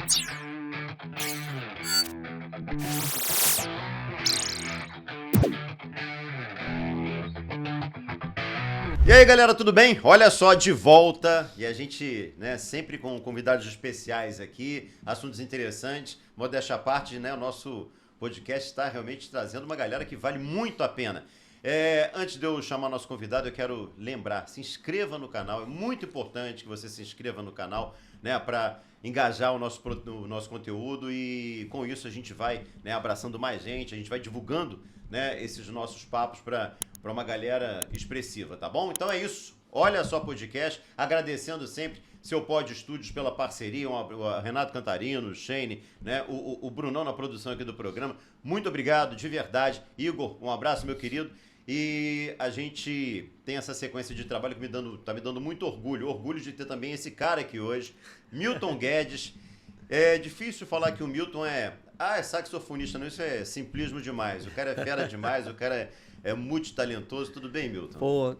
E aí, galera, tudo bem? Olha só, de volta, e a gente, né, sempre com convidados especiais aqui, assuntos interessantes. Modéstia à parte, né, o nosso podcast está realmente trazendo uma galera que vale muito a pena. Antes de eu chamar nosso convidado, eu quero lembrar, se inscreva no canal, é muito importante que você se inscreva no canal, né, para engajar o nosso conteúdo, e com isso a gente vai, né, abraçando mais gente, a gente vai divulgando, né, esses nossos papos para uma galera expressiva, tá bom? Então é isso. Olha só o podcast, agradecendo sempre Seu Pod Estúdios pela parceria, o Renato Cantarino, o Shane, né, o Brunão na produção aqui do programa. Muito obrigado, de verdade. Igor, um abraço, meu querido. E a gente tem essa sequência de trabalho que tá me dando muito orgulho. Orgulho de ter também esse cara aqui hoje, Milton Guedes. É difícil falar que o Milton é saxofonista, não, isso é simplismo demais. O cara é fera demais, o cara é multitalentoso. Tudo bem, Milton? Pô,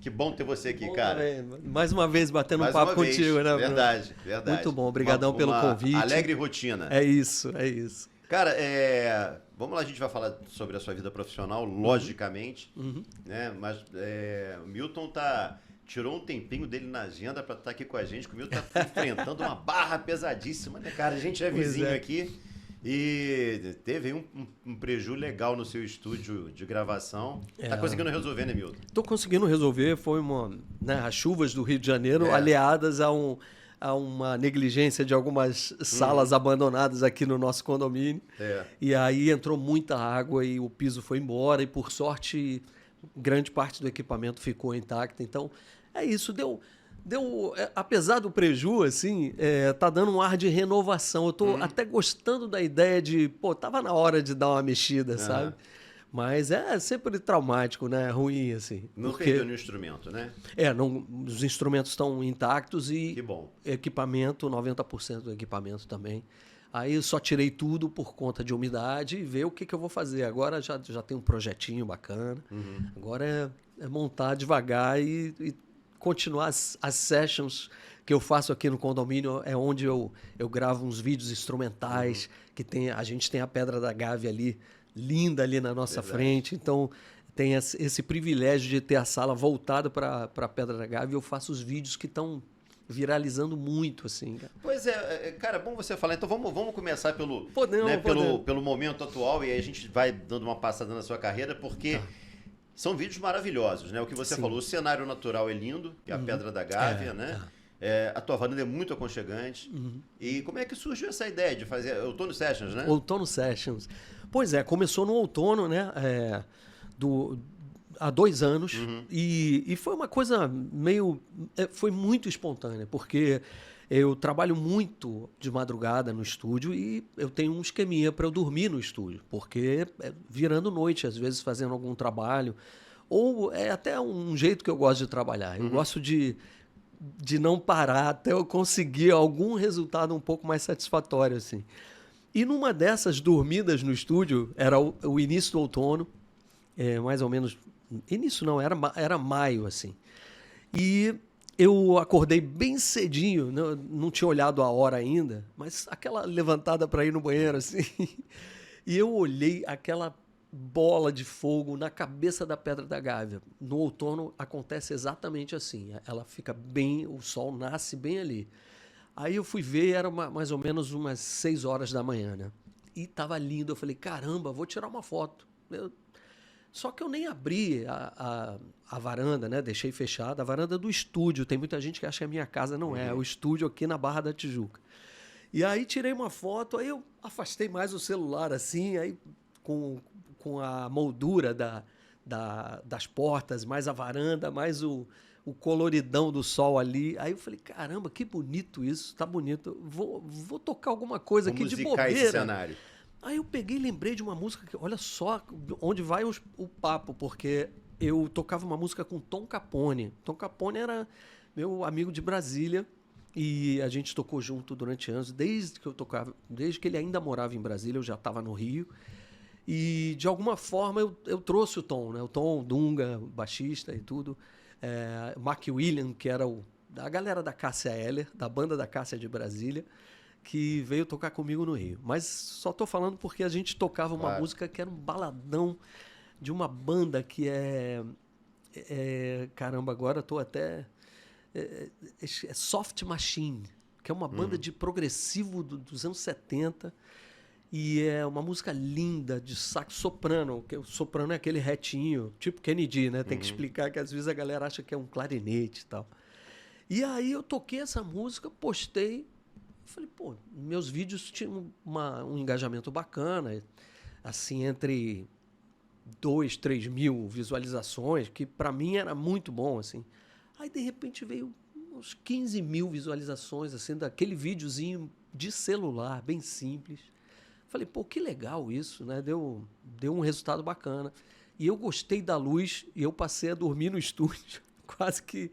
que bom ter você aqui, bom, cara. Mais uma vez batendo um papo contigo, né, Bruno? Verdade. Muito bom, obrigadão pelo convite. Alegre rotina. É isso. Cara, vamos lá, a gente vai falar sobre a sua vida profissional, logicamente, né? Mas o Milton tirou um tempinho dele na agenda para estar aqui com a gente, que o Milton tá enfrentando uma barra pesadíssima, né, cara? A gente é vizinho aqui e teve um preju legal no seu estúdio de gravação. Tá conseguindo resolver, né, Milton? Tô conseguindo resolver, foi as chuvas do Rio de Janeiro aliadas a uma negligência de algumas salas abandonadas aqui no nosso condomínio. E aí entrou muita água e o piso foi embora e, por sorte, grande parte do equipamento ficou intacto. Então, é isso. Apesar do preju, assim, tá dando um ar de renovação. Eu tô até gostando da ideia de, tava na hora de dar uma mexida, sabe? Mas é sempre traumático, né? Ruim, assim. Não perdeu no instrumento, né? Os instrumentos estão intactos e que bom. Equipamento, 90% do equipamento também. Aí eu só tirei tudo por conta de umidade e ver o que eu vou fazer. Agora já tem um projetinho bacana. Agora é montar devagar e continuar as sessions que eu faço aqui no condomínio, é onde eu gravo uns vídeos instrumentais, que a gente tem a Pedra da Gávea ali, linda ali na nossa frente, então tem esse privilégio de ter a sala voltada para a Pedra da Gávea, e eu faço os vídeos que estão viralizando muito, assim. Cara. Pois cara, bom você falar. Então vamos começar pelo momento atual, e aí a gente vai dando uma passada na sua carreira, porque são vídeos maravilhosos, né? O que você falou, o cenário natural é lindo, que é a Pedra da Gávea, né? A tua varanda é muito aconchegante. E como é que surgiu essa ideia de fazer Outono Sessions, né? Outono Sessions. Pois começou no outono, né? Há 2 anos. E foi uma coisa foi muito espontânea, porque eu trabalho muito de madrugada no estúdio e eu tenho um esqueminha para eu dormir no estúdio, porque virando noite, às vezes fazendo algum trabalho, ou é até um jeito que eu gosto de trabalhar. Eu gosto de não parar até eu conseguir algum resultado um pouco mais satisfatório, assim. E numa dessas dormidas no estúdio, era o início do outono, mais ou menos... Início não, era maio, assim. E eu acordei bem cedinho, não tinha olhado a hora ainda, mas aquela levantada para ir no banheiro, assim. E eu olhei aquela bola de fogo na cabeça da Pedra da Gávea. No outono acontece exatamente assim. Ela fica o sol nasce bem ali. Aí eu fui ver, era mais ou menos umas 6 horas da manhã, né? E tava lindo, eu falei, caramba, vou tirar uma foto. Só que eu nem abri a varanda, né? Deixei fechada, a varanda do estúdio. Tem muita gente que acha que a minha casa não é o estúdio aqui na Barra da Tijuca. E aí tirei uma foto, aí eu afastei mais o celular assim, aí com a moldura das portas, mais a varanda, mais o coloridão do sol ali. Aí eu falei, caramba, que bonito isso, tá bonito. Vou tocar alguma coisa aqui de bobeira. Esse cenário. Aí eu peguei e lembrei de uma música que, olha só onde vai o papo, porque eu tocava uma música com Tom Capone. Tom Capone era meu amigo de Brasília e a gente tocou junto durante anos, desde que ele ainda morava em Brasília, eu já estava no Rio. E de alguma forma eu trouxe o Tom, né? O Tom Dunga, baixista e tudo. Mark William, que era a galera da Cássia Eller, da banda da Cássia de Brasília. que veio tocar comigo no Rio. Mas só tô falando porque a gente tocava uma música que era um baladão de uma banda que caramba, agora tô até... É Soft Machine, que é uma banda de progressivo dos anos 70. E é uma música linda de sax soprano, que o soprano é aquele retinho, tipo Kennedy, né? Tem que explicar que às vezes a galera acha que é um clarinete e tal. E aí eu toquei essa música, postei, falei, pô, meus vídeos tinham um engajamento bacana, assim, entre 2, 3 mil visualizações, que para mim era muito bom, assim. Aí, de repente, veio uns 15 mil visualizações, assim, daquele videozinho de celular, bem simples. Falei, pô, que legal isso, né? Deu um resultado bacana. E eu gostei da luz e eu passei a dormir no estúdio quase que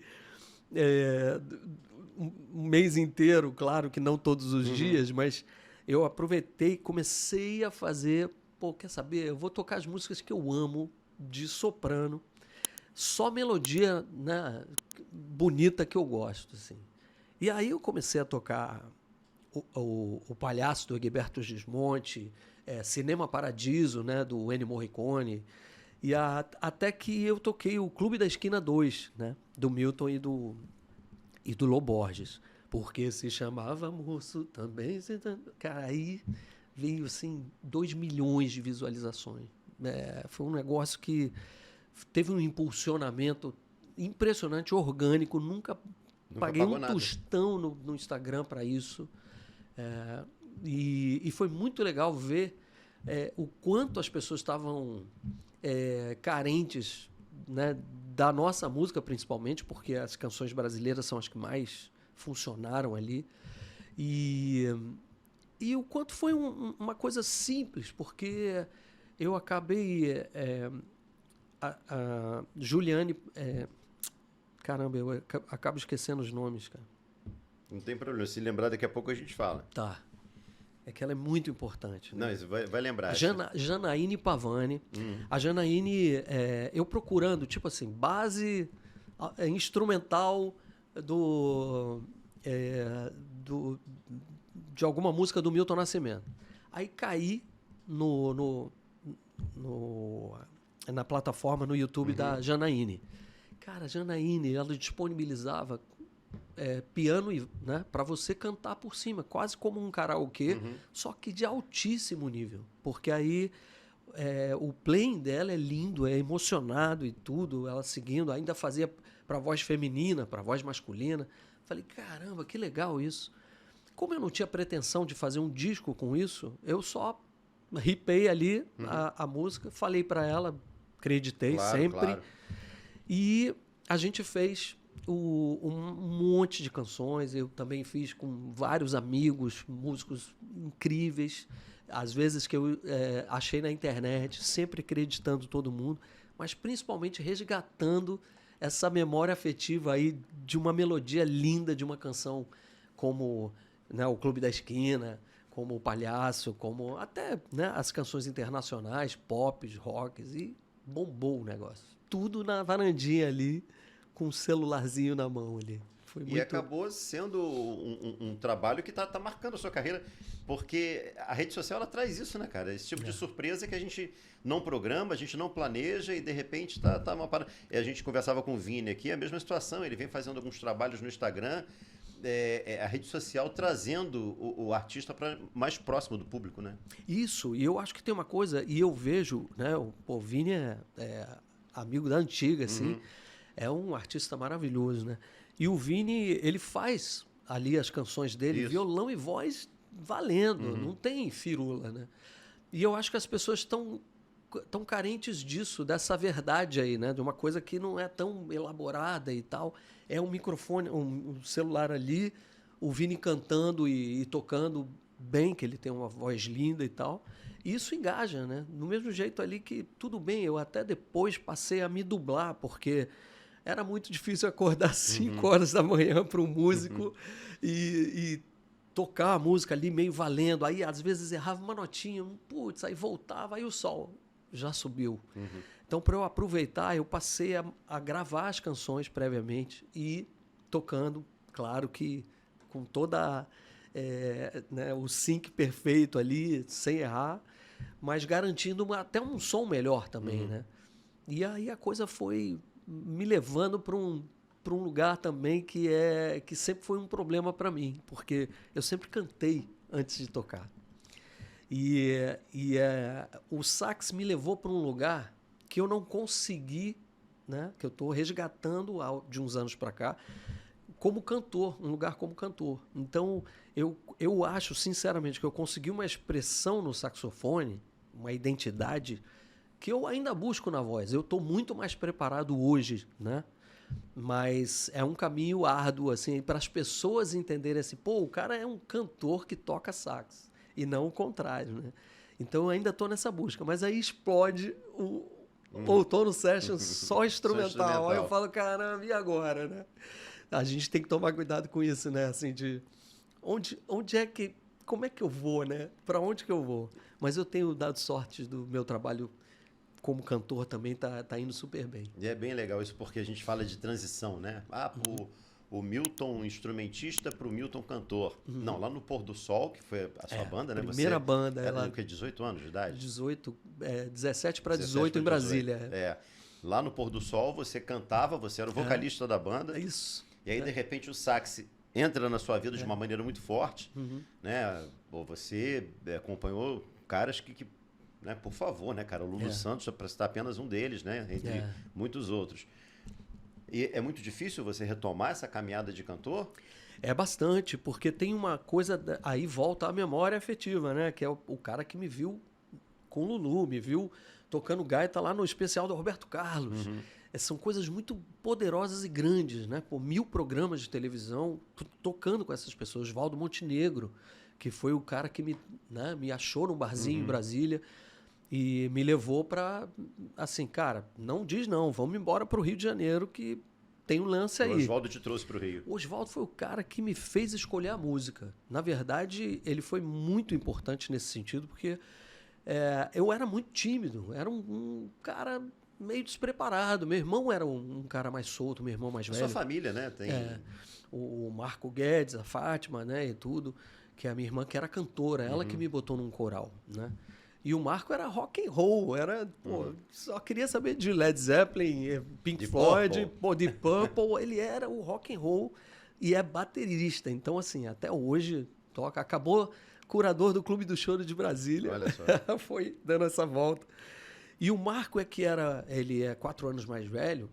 um mês inteiro, claro que não todos os dias, mas eu aproveitei e comecei a fazer, pô, quer saber? Eu vou tocar as músicas que eu amo, de soprano, só melodia, né, bonita que eu gosto, assim. E aí eu comecei a tocar o Palhaço, do Egberto Gismonti, Cinema Paradiso, né, do Ennio Morricone, e até que eu toquei o Clube da Esquina 2, né, do Milton e do Lô Borges, porque se chamava Moço também. Cara, aí veio assim 2 milhões de visualizações. Foi um negócio que teve um impulsionamento impressionante, orgânico. Nunca paguei um tostão no Instagram para isso. E foi muito legal ver o quanto as pessoas estavam carentes, né, da nossa música, principalmente, porque as canções brasileiras são as que mais funcionaram ali. E o quanto foi uma coisa simples, porque eu acabei... a Juliane... caramba, eu acabo esquecendo os nomes, cara. Não tem problema, se lembrar daqui a pouco a gente fala. Tá. É que ela é muito importante. Né? Não, isso vai lembrar. Janaíne Pavani. A Janaíne, eu procurando, tipo assim, base instrumental de alguma música do Milton Nascimento. Aí caí na plataforma, no YouTube da Janaíne. Cara, a Janaíne, ela disponibilizava piano, né, para você cantar por cima, quase como um karaokê, só que de altíssimo nível. Porque aí o playing dela é lindo, é emocionado e tudo, ela seguindo, ainda fazia para voz feminina, para voz masculina. Falei, caramba, que legal isso. Como eu não tinha pretensão de fazer um disco com isso, eu só ripei ali a música, falei para ela, acreditei sempre. Claro. E a gente fez um monte de canções. Eu também fiz com vários amigos, músicos incríveis, às vezes que eu achei na internet, sempre acreditando todo mundo, mas principalmente resgatando essa memória afetiva aí de uma melodia linda de uma canção como, né, o Clube da Esquina, como o Palhaço, como até, né, as canções internacionais, pops, rocks, e bombou o negócio. Tudo na varandinha ali, com um celularzinho na mão ali. Foi muito... E acabou sendo um trabalho que tá marcando a sua carreira, porque a rede social ela traz isso, né, cara? Esse tipo de surpresa que a gente não programa, a gente não planeja e de repente tá uma parada. A gente conversava com o Vini aqui, a mesma situação, ele vem fazendo alguns trabalhos no Instagram, a rede social trazendo o artista para mais próximo do público, né? Isso, e eu acho que tem uma coisa, e eu vejo, né, o Vini é amigo da antiga, assim, é um artista maravilhoso, né? E o Vini, ele faz ali as canções dele, violão e voz valendo, não tem firula, né? E eu acho que as pessoas estão carentes disso, dessa verdade aí, né? De uma coisa que não é tão elaborada e tal. É um microfone, um celular ali, o Vini cantando e tocando bem, que ele tem uma voz linda e tal. E isso engaja, né? Do mesmo jeito ali que, tudo bem, eu até depois passei a me dublar, porque era muito difícil acordar 5 horas da manhã para um músico e tocar a música ali meio valendo. Aí, às vezes, errava uma notinha, putz, aí voltava, aí o sol já subiu. Então, para eu aproveitar, eu passei a gravar as canções previamente e tocando, claro que com toda né, o sync perfeito ali, sem errar, mas garantindo até um som melhor também, né? E aí a coisa foi me levando para um lugar também que sempre foi um problema para mim, porque eu sempre cantei antes de tocar. O sax me levou para um lugar que eu não consegui, né? Que eu estou resgatando de uns anos para cá, como cantor, um lugar como cantor. Então, eu acho, sinceramente, que eu consegui uma expressão no saxofone, uma identidade, que eu ainda busco na voz. Eu estou muito mais preparado hoje, né? Mas é um caminho árduo, assim, para as pessoas entenderem assim, pô, o cara é um cantor que toca sax, e não o contrário, né? Então, eu ainda estou nessa busca. Mas aí explode o Tono Session só instrumental. Aí eu falo, caramba, e agora, né? A gente tem que tomar cuidado com isso, né? Assim, de onde é que... Como é que eu vou, né? Para onde que eu vou? Mas eu tenho dado sorte do meu trabalho como cantor também, tá indo super bem. E é bem legal isso, porque a gente fala de transição, né? O Milton instrumentista para o Milton cantor. Não, lá no Pôr do Sol, que foi a sua banda, né? Primeira banda. Era o quê? 18 anos de idade? 17 para 18 em Brasília. Lá no Pôr do Sol, você cantava, você era o vocalista da banda. Isso. E aí, de repente, o sax entra na sua vida de uma maneira muito forte, né? Você acompanhou caras que né? Por favor, né, cara? O Lulu Santos, para citar apenas um deles, né? Entre muitos outros. E é muito difícil você retomar essa caminhada de cantor? É bastante, porque tem uma coisa... Aí volta a memória afetiva, né? Que é o cara que me viu com o Lulu, me viu tocando gaita lá no especial do Roberto Carlos. São coisas muito poderosas e grandes, né? Pô, 1000 programas de televisão tocando com essas pessoas. Valdo Montenegro, que foi o cara que me achou num barzinho em Brasília e me levou para, assim, cara, não diz não, vamos embora para o Rio de Janeiro que tem um lance aí. O Oswaldo te trouxe para o Rio. O Oswaldo foi o cara que me fez escolher a música. Na verdade, ele foi muito importante nesse sentido, porque eu era muito tímido, era um cara meio despreparado. Meu irmão era um cara mais solto, meu irmão mais velho. Sua família, né? Tem... O Marco Guedes, a Fátima, né, e tudo, que é a minha irmã que era cantora, ela que me botou num coral, né? E o Marco era rock and roll, só queria saber de Led Zeppelin, Pink Floyd, Deep Purple, ele era o rock and roll e é baterista. Então, assim, até hoje toca, acabou curador do Clube do Choro de Brasília. Olha só. Foi dando essa volta. E o Marco ele é 4 anos mais velho,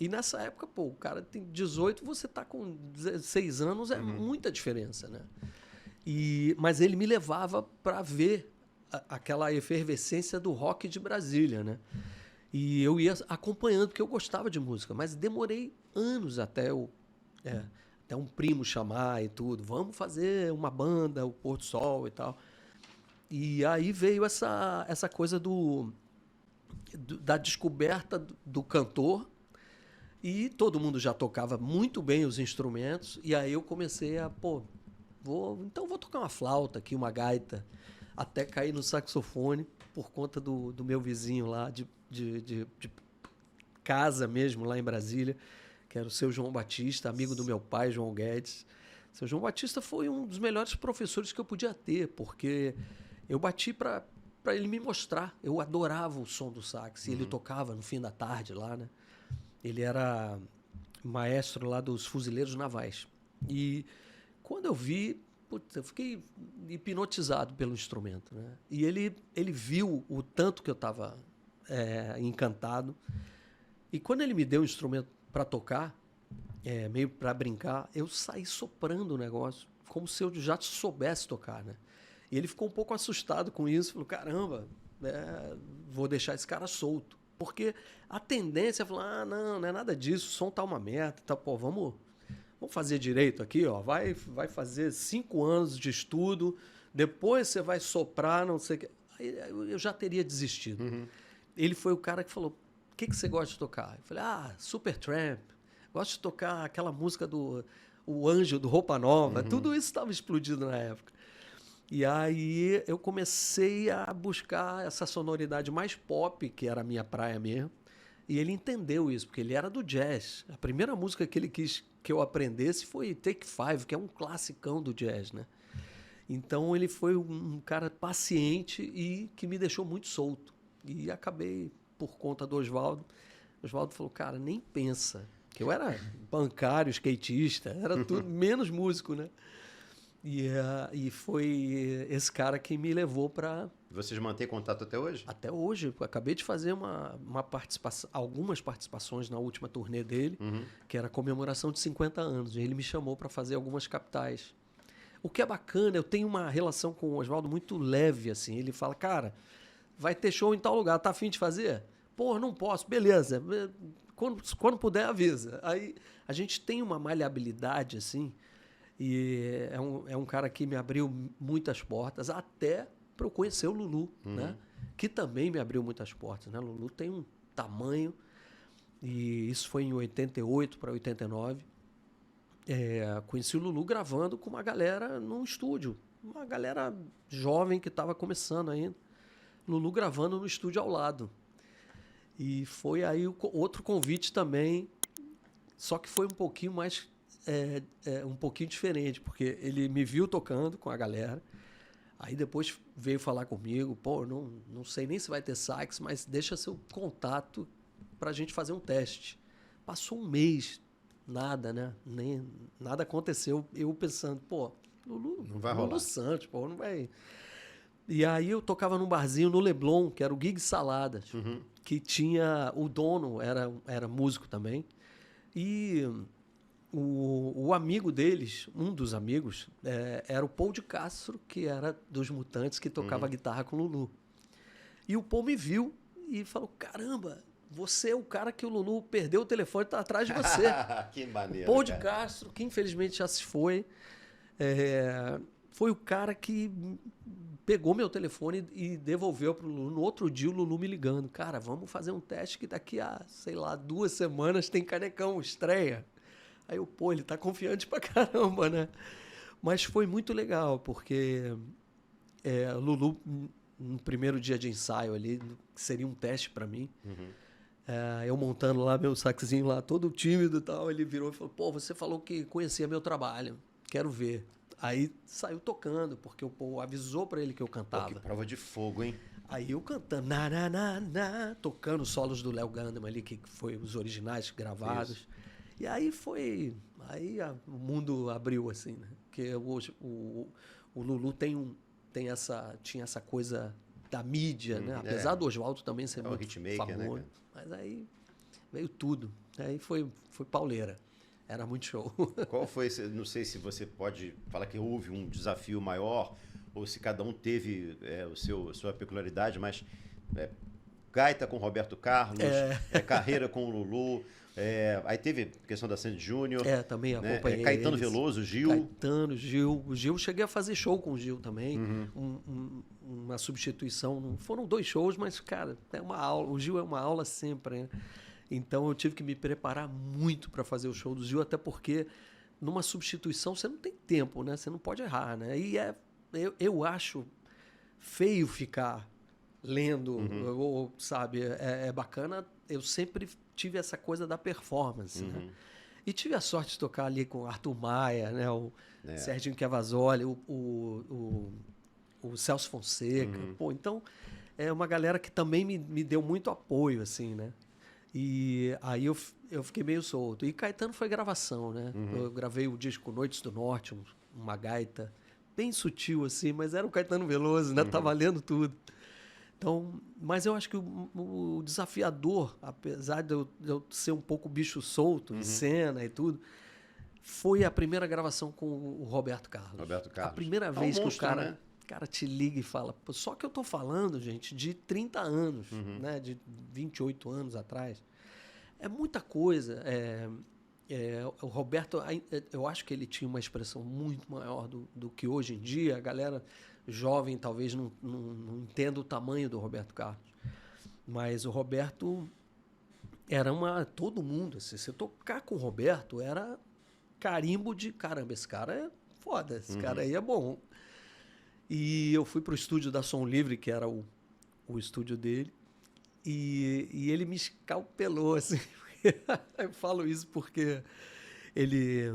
e nessa época, pô, o cara tem 18, você tá com 16 anos, é muita diferença, né? Mas ele me levava para ver aquela efervescência do rock de Brasília, né? E eu ia acompanhando, porque eu gostava de música, mas demorei anos até um primo chamar e tudo. Vamos fazer uma banda, o Pôr do Sol e tal. E aí veio essa coisa da descoberta do cantor, e todo mundo já tocava muito bem os instrumentos, e aí eu comecei vou tocar uma flauta aqui, uma gaita, até cair no saxofone, por conta do meu vizinho lá, de casa mesmo, lá em Brasília, que era o seu João Batista, amigo do meu pai, João Guedes. O seu João Batista foi um dos melhores professores que eu podia ter, porque eu bati para ele me mostrar. Eu adorava o som do sax, e ele tocava no fim da tarde lá, né? Ele era maestro lá dos Fuzileiros Navais. E quando eu vi, eu fiquei hipnotizado pelo instrumento, né? E ele viu o tanto que eu estava encantado. E quando ele me deu o instrumento para tocar, meio para brincar, eu saí soprando o negócio, como se eu já soubesse tocar, né? E ele ficou um pouco assustado com isso, falou, caramba, vou deixar esse cara solto. Porque a tendência é falar, não é nada disso, o som tá uma merda, tá, pô, vamos fazer direito aqui, ó, vai fazer 5 anos de estudo, depois você vai soprar, não sei o que. Aí eu já teria desistido. Ele foi o cara que falou, o que você gosta de tocar? Eu falei, Supertramp, gosto de tocar aquela música o Anjo, do Roupa Nova, tudo isso estava explodido na época. E aí eu comecei a buscar essa sonoridade mais pop, que era a minha praia mesmo. E ele entendeu isso, porque ele era do jazz. A primeira música que ele quis que eu aprendesse foi Take 5, que é um classicão do jazz, né? Então ele foi um cara paciente e que me deixou muito solto. E acabei, por conta do Oswaldo, o Oswaldo falou, cara, nem pensa. Que eu era bancário, skatista, era tudo menos músico, né? E foi esse cara que me levou para... Vocês mantêm contato até hoje? Até hoje. Eu acabei de fazer uma participação, algumas participações na última turnê dele, que era a comemoração de 50 anos. E ele me chamou para fazer algumas capitais. O que é bacana, eu tenho uma relação com o Oswaldo muito leve, assim. Ele fala, cara, vai ter show em tal lugar, tá a fim de fazer? Pô, não posso, beleza. Quando puder, avisa. Aí a gente tem uma maleabilidade, assim, e é um cara que me abriu muitas portas, até para eu conhecer o Lulu, né? Que também me abriu muitas portas, né? O Lulu tem um tamanho, e isso foi em 88 para 89. Conheci o Lulu gravando com uma galera num estúdio, uma galera jovem que estava começando ainda. Lulu gravando no estúdio ao lado. E foi aí outro convite também, só que foi um pouquinho mais... um pouquinho diferente, porque ele me viu tocando com a galera, aí depois veio falar comigo, pô, não sei nem se vai ter sax, mas deixa seu contato pra gente fazer um teste. Passou um mês, nada, né? Nada aconteceu. Eu pensando, pô, Lulu, não vai Lulu rolar. Santos, pô, não vai... E aí eu tocava num barzinho no Leblon, que era o Gig Saladas, que tinha... O dono era músico também, e... O amigo deles, um dos amigos, era o Paul de Castro, que era dos Mutantes, que tocava guitarra com o Lulu. E o Paul me viu e falou, caramba, você é o cara que o Lulu perdeu o telefone e tá atrás de você. Que maneiro, Paul de cara. Castro, que infelizmente já se foi, foi o cara que pegou meu telefone e devolveu pro Lulu. No outro dia o Lulu me ligando, cara, vamos fazer um teste que daqui a, sei lá, 2 semanas tem Canecão, estreia. Aí eu, pô, ele tá confiante pra caramba, né? Mas foi muito legal, porque Lulu, no primeiro dia de ensaio ali, seria um teste pra mim. Eu montando lá meu saxinho lá, todo tímido e tal, ele virou e falou, pô, você falou que conhecia meu trabalho, quero ver. Aí saiu tocando, porque o Paul avisou pra ele que eu cantava. Pô, que prova de fogo, hein? Aí eu cantando, tocando solos do Léo Gandam ali, que foi os originais gravados. Isso. E aí foi... Aí o mundo abriu, assim, né? Porque hoje o Lulu tinha essa coisa da mídia, né? Apesar do Oswaldo também ser muito hitmaker, famoso. Né, mas aí veio tudo. Aí foi pauleira. Era muito show. Qual foi, não sei se você pode falar que houve um desafio maior, ou se cada um teve sua peculiaridade, mas gaita com Roberto Carlos, carreira com o Lulu... aí teve a questão da Sandy Júnior. Também acompanhei. Né? Caetano Veloso, Gil. Caetano, Gil. O Gil, cheguei a fazer show com o Gil também. Uma substituição. Foram 2 shows, mas, cara, é uma aula. O Gil é uma aula sempre, né? Então eu tive que me preparar muito para fazer o show do Gil, até porque numa substituição você não tem tempo, né? Você não pode errar, né? E eu acho feio ficar lendo, ou, sabe? É bacana. Eu sempre tive essa coisa da performance, né? E tive a sorte de tocar ali com o Arthur Maia, né? O Serginho Cavazoli, o Celso Fonseca. Pô, então, é uma galera que também me deu muito apoio, assim, né? E aí eu fiquei meio solto. E Caetano foi gravação, né? Eu gravei o disco Noites do Norte, uma gaita bem sutil, assim, mas era o Caetano Veloso, né? Tá valendo tudo. Então, mas eu acho que o desafiador, apesar de eu ser um pouco bicho solto em cena e tudo, foi a primeira gravação com o Roberto Carlos. Roberto Carlos. A primeira vez monstro, que o cara te liga e fala... Só que eu tô falando, gente, de 30 anos, né? De 28 anos atrás. É muita coisa. O Roberto, eu acho que ele tinha uma expressão muito maior do que hoje em dia. A galera... jovem talvez não entenda o tamanho do Roberto Carlos, mas o Roberto era todo mundo, assim, se tocar com o Roberto era carimbo de caramba, esse cara é foda, esse cara aí é bom. E eu fui pro estúdio da Som Livre, que era o estúdio dele, e ele me escalpelou, assim. Eu falo isso porque ele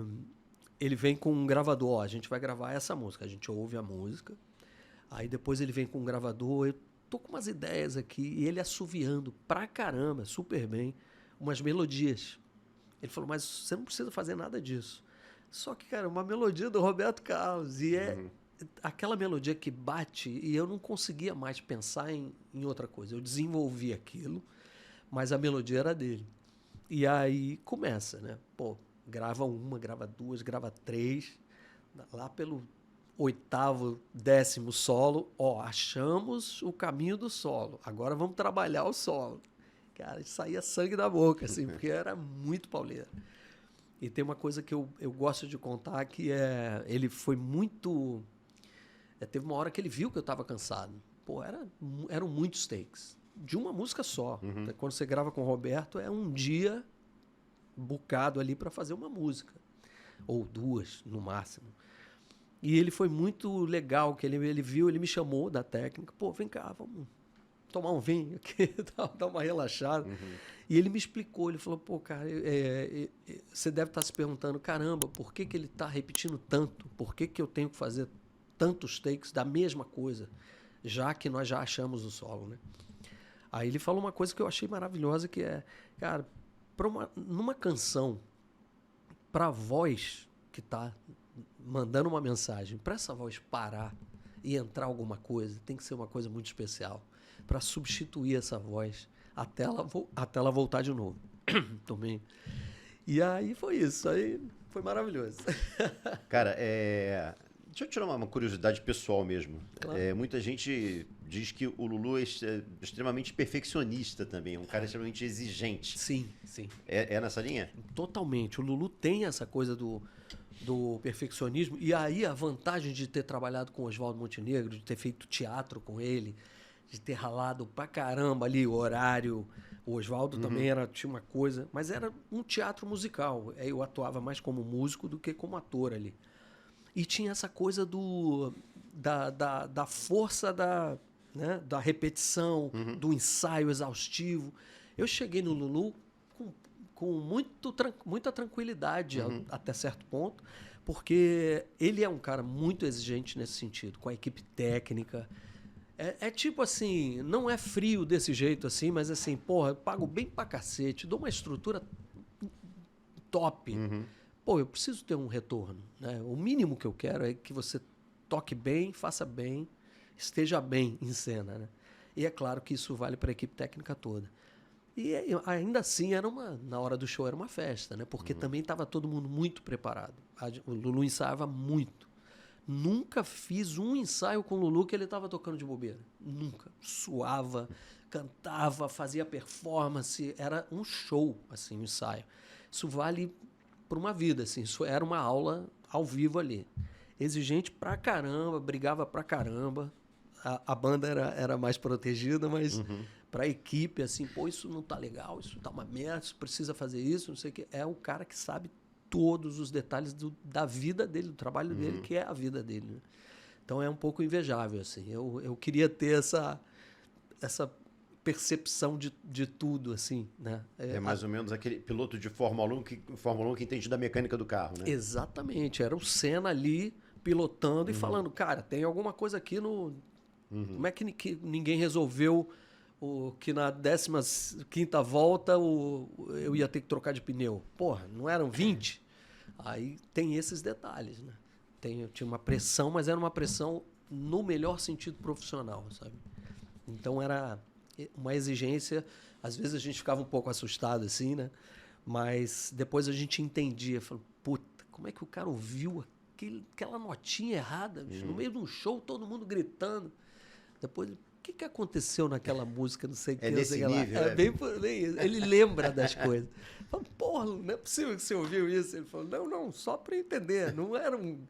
ele vem com um gravador, ó, a gente vai gravar essa música, a gente ouve a música, aí depois ele vem com um gravador, eu tô com umas ideias aqui, e ele assoviando pra caramba, super bem, umas melodias. Ele falou, mas você não precisa fazer nada disso. Só que, cara, uma melodia do Roberto Carlos, e é aquela melodia que bate, e eu não conseguia mais pensar em outra coisa. Eu desenvolvi aquilo, mas a melodia era dele. E aí começa, né? Pô, grava uma, grava duas, grava três, lá pelo 8º, 10º solo, ó, achamos o caminho do solo, agora vamos trabalhar o solo. Cara, saía sangue da boca, assim, porque era muito pauleiro. E tem uma coisa que eu gosto de contar, que ele foi muito... teve uma hora que ele viu que eu estava cansado. Pô, eram muitos takes, de uma música só. Quando você grava com o Roberto, é um dia bocado ali para fazer uma música. Ou duas, no máximo. E ele foi muito legal, que ele viu, ele me chamou da técnica. Pô, vem cá, vamos tomar um vinho aqui, dar uma relaxada. E ele me explicou, ele falou, pô, cara, você deve estar se perguntando, caramba, por que ele está repetindo tanto? Por que eu tenho que fazer tantos takes da mesma coisa, já que nós já achamos o solo, né? Aí ele falou uma coisa que eu achei maravilhosa, que é, cara, numa canção, para a voz que está mandando uma mensagem, para essa voz parar e entrar alguma coisa, tem que ser uma coisa muito especial, para substituir essa voz até ela voltar de novo. Também. E aí foi isso, aí foi maravilhoso. Cara, deixa eu tirar uma curiosidade pessoal mesmo. Claro. Muita gente diz que o Lulu é extremamente perfeccionista também, um cara extremamente exigente. Sim, sim. É nessa linha? Totalmente. O Lulu tem essa coisa do perfeccionismo, e aí a vantagem de ter trabalhado com o Oswaldo Montenegro, de ter feito teatro com ele, de ter ralado pra caramba ali o horário. O Oswaldo também tinha uma coisa, mas era um teatro musical. Eu atuava mais como músico do que como ator ali. E tinha essa coisa da força da repetição, do ensaio exaustivo. Eu cheguei no Lulu com muita tranquilidade até certo ponto, porque ele é um cara muito exigente nesse sentido, com a equipe técnica. É tipo assim, não é frio desse jeito assim, mas assim, porra, eu pago bem pra cacete, dou uma estrutura top. Pô, eu preciso ter um retorno, né? O mínimo que eu quero é que você toque bem, faça bem, esteja bem em cena, né? E é claro que isso vale para a equipe técnica toda. E ainda assim, na hora do show era uma festa, né? Porque também estava todo mundo muito preparado. O Lulu ensaiava muito. Nunca fiz um ensaio com o Lulu que ele estava tocando de bobeira. Nunca. Suava, cantava, fazia performance. Era um show, assim, um ensaio. Isso vale por uma vida, assim. Isso era uma aula ao vivo ali. Exigente pra caramba, brigava pra caramba. A banda era mais protegida, mas pra equipe, assim, pô, isso não tá legal, isso tá uma merda, isso precisa fazer isso, não sei o quê. É o cara que sabe todos os detalhes da vida dele, do trabalho dele, que é a vida dele, né? Então é um pouco invejável, assim. Eu queria ter essa percepção de tudo, assim, né? É mais ou menos aquele piloto de Fórmula 1 que entende da mecânica do carro, né? Exatamente. Era o Senna ali pilotando e falando, cara, tem alguma coisa aqui no... Como é que ninguém resolveu que na 15ª volta eu ia ter que trocar de pneu? Porra, não eram 20? Aí tem esses detalhes, né? Tinha uma pressão, mas era uma pressão no melhor sentido profissional, sabe? Então era uma exigência. Às vezes a gente ficava um pouco assustado, assim, né? Mas depois a gente entendia. Falou, puta, como é que o cara ouviu aquela notinha errada? Bicho, no meio de um show, todo mundo gritando. Depois, o que aconteceu naquela música? Não sei o que. Nesse nível. Bem, ele lembra das coisas. Fala, porra, não é possível que você ouviu isso. Ele falou, não, só para entender. Não era um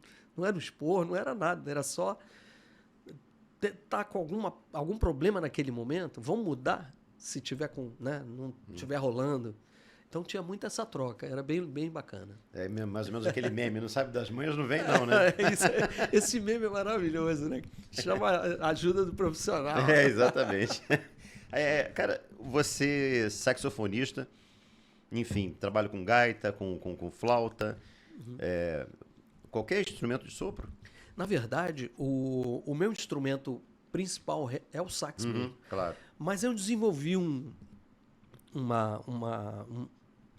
expor, não era nada. Era só tá com algum problema naquele momento. Vamos mudar se tiver não tiver rolando. Então tinha muita essa troca, era bem, bem bacana. É mais ou menos aquele meme, não sabe das manhas, não vem não, né? Esse meme é maravilhoso, né? Chama ajuda do profissional. Exatamente. Cara, você saxofonista, enfim, trabalha com gaita, com flauta, qualquer instrumento de sopro? Na verdade, o meu instrumento principal é o sax mesmo. Claro. Mas eu desenvolvi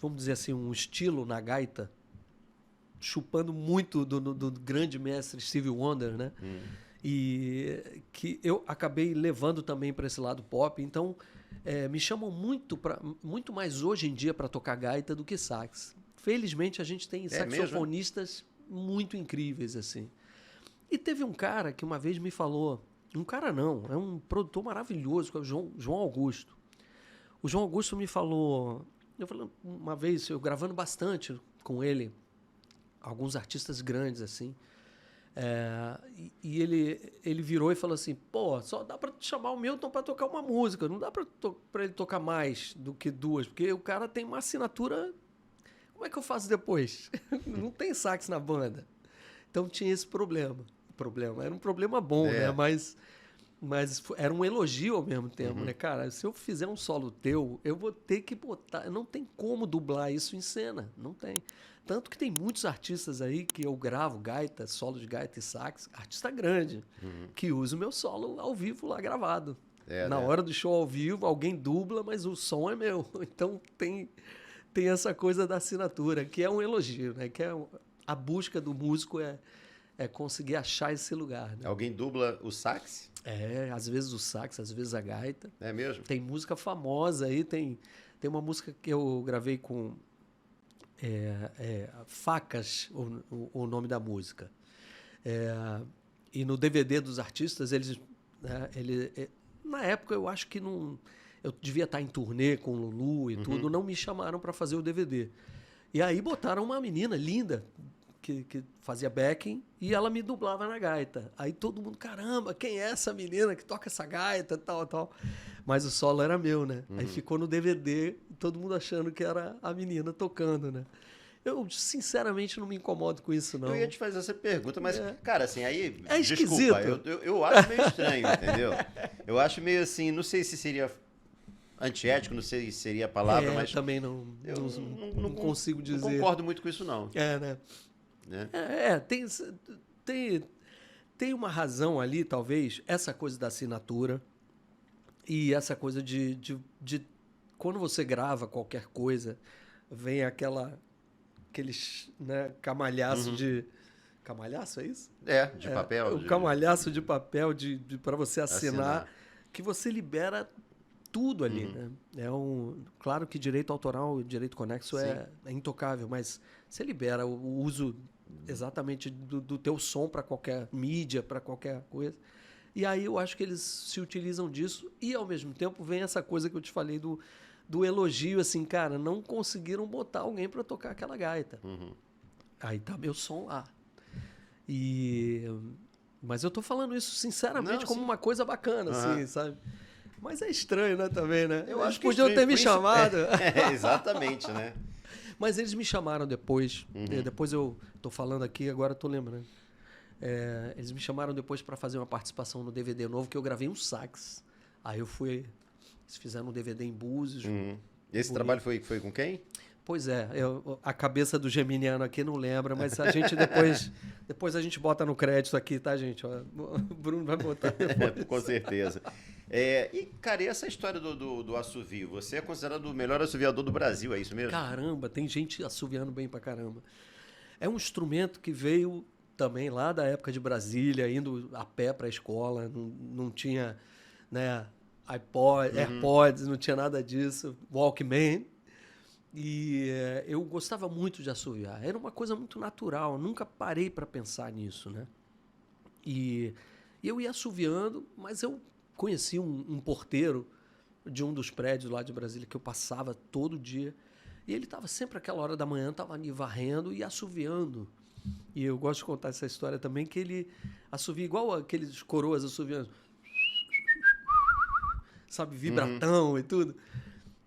vamos dizer assim, um estilo na gaita, chupando muito do grande mestre Stevie Wonder, né? E que eu acabei levando também para esse lado pop. Então, me chamam muito mais hoje em dia para tocar gaita do que sax. Felizmente, a gente tem saxofonistas muito incríveis, assim. E teve um cara que uma vez me falou, um cara não, é um produtor maravilhoso, que é o João Augusto. O João Augusto me falou, eu falei uma vez, eu gravando bastante com ele, alguns artistas grandes, assim, e ele virou e falou assim, pô, só dá pra chamar o Milton pra tocar uma música, não dá pra ele tocar mais do que duas, porque o cara tem uma assinatura, como é que eu faço depois? Não tem sax na banda. Então tinha esse problema. Era um problema bom, né? Mas era um elogio ao mesmo tempo, né? Cara, se eu fizer um solo teu, eu vou ter que botar... Não tem como dublar isso em cena, não tem. Tanto que tem muitos artistas aí que eu gravo gaita, solo de gaita e sax, artista grande, que usa o meu solo ao vivo lá gravado. Na hora do show ao vivo, alguém dubla, mas o som é meu. Então tem essa coisa da assinatura, que é um elogio, né? Que a busca do músico é conseguir achar esse lugar. Né? Alguém dubla o sax? Às vezes o sax, às vezes a gaita. É mesmo? Tem música famosa aí, tem uma música que eu gravei com Facas, o nome da música. E no DVD dos artistas, na época eu acho que não... Eu devia estar em turnê com o Lulu e tudo, não me chamaram para fazer o DVD. E aí botaram uma menina linda, que fazia backing, e ela me dublava na gaita. Aí todo mundo, caramba, quem é essa menina que toca essa gaita, tal. Mas o solo era meu, né? Aí ficou no DVD, todo mundo achando que era a menina tocando, né? Eu, sinceramente, não me incomodo com isso, não. Eu ia te fazer essa pergunta, mas, cara, assim, aí... É esquisito. Desculpa, eu acho meio estranho, entendeu? Eu acho meio assim, não sei se seria antiético, não sei se seria a palavra, mas... também não consigo dizer. Não concordo muito com isso, não. Né? Tem uma razão ali, talvez, essa coisa da assinatura e essa coisa de quando você grava qualquer coisa, vem aqueles camalhaço de... Camalhaço, é isso? De papel. O camalhaço de papel para você assinar, que você libera tudo ali, né? Claro que direito autoral, direito conexo é intocável, mas você libera o uso exatamente do teu som para qualquer mídia, para qualquer coisa. E aí eu acho que eles se utilizam disso e, ao mesmo tempo, vem essa coisa que eu te falei do elogio, assim, cara, não conseguiram botar alguém para tocar aquela gaita. Aí tá meu som lá. Mas eu tô falando isso, sinceramente, como uma coisa bacana, assim, sabe? Mas é estranho, né, também, né? Eu acho que podiam ter me chamado. Exatamente, né? Mas eles me chamaram depois. Depois eu tô falando aqui, agora eu tô lembrando. Eles me chamaram depois para fazer uma participação no DVD novo, que eu gravei um sax. Aí eu fui... Eles fizeram um DVD em Búzios. Esse trabalho foi com quem? Pois é, a cabeça do geminiano aqui não lembra, mas a gente depois a gente bota no crédito aqui, tá, gente? O Bruno vai botar depois. Com certeza. E, cara, e essa história do assovio? Você é considerado o melhor assoviador do Brasil, é isso mesmo? Caramba, tem gente assoviando bem pra caramba. É um instrumento que veio também lá da época de Brasília, indo a pé pra escola, não tinha, né, iPod, AirPods, não tinha nada disso, Walkman. E eu gostava muito de assoviar. Era uma coisa muito natural, eu nunca parei para pensar nisso, né? E eu ia assoviando, mas eu conheci um porteiro de um dos prédios lá de Brasília que eu passava todo dia. E ele estava sempre àquela hora da manhã, estava ali varrendo e assoviando. E eu gosto de contar essa história também, que ele assovia igual aqueles coroas assoviando. Sabe, vibratão e tudo.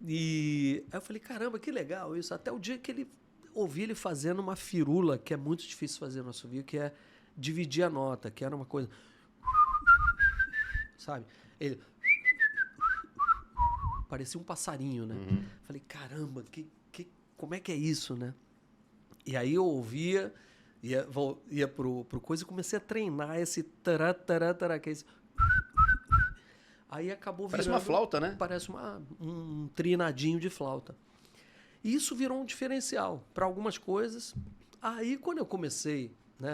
E aí eu falei, caramba, que legal isso. Até o dia que ouvi ele fazendo uma firula, que é muito difícil fazer no assovio, que é dividir a nota, que era uma coisa... Sabe? Ele... Parecia um passarinho, né? Falei, caramba, como é que é isso, né? E aí eu ouvia, ia pro coisa e comecei a treinar esse tará, tará, tará, que é esse... Aí acabou virando... Parece uma flauta, né? Parece um trinadinho de flauta. E isso virou um diferencial para algumas coisas. Aí, quando eu comecei, né,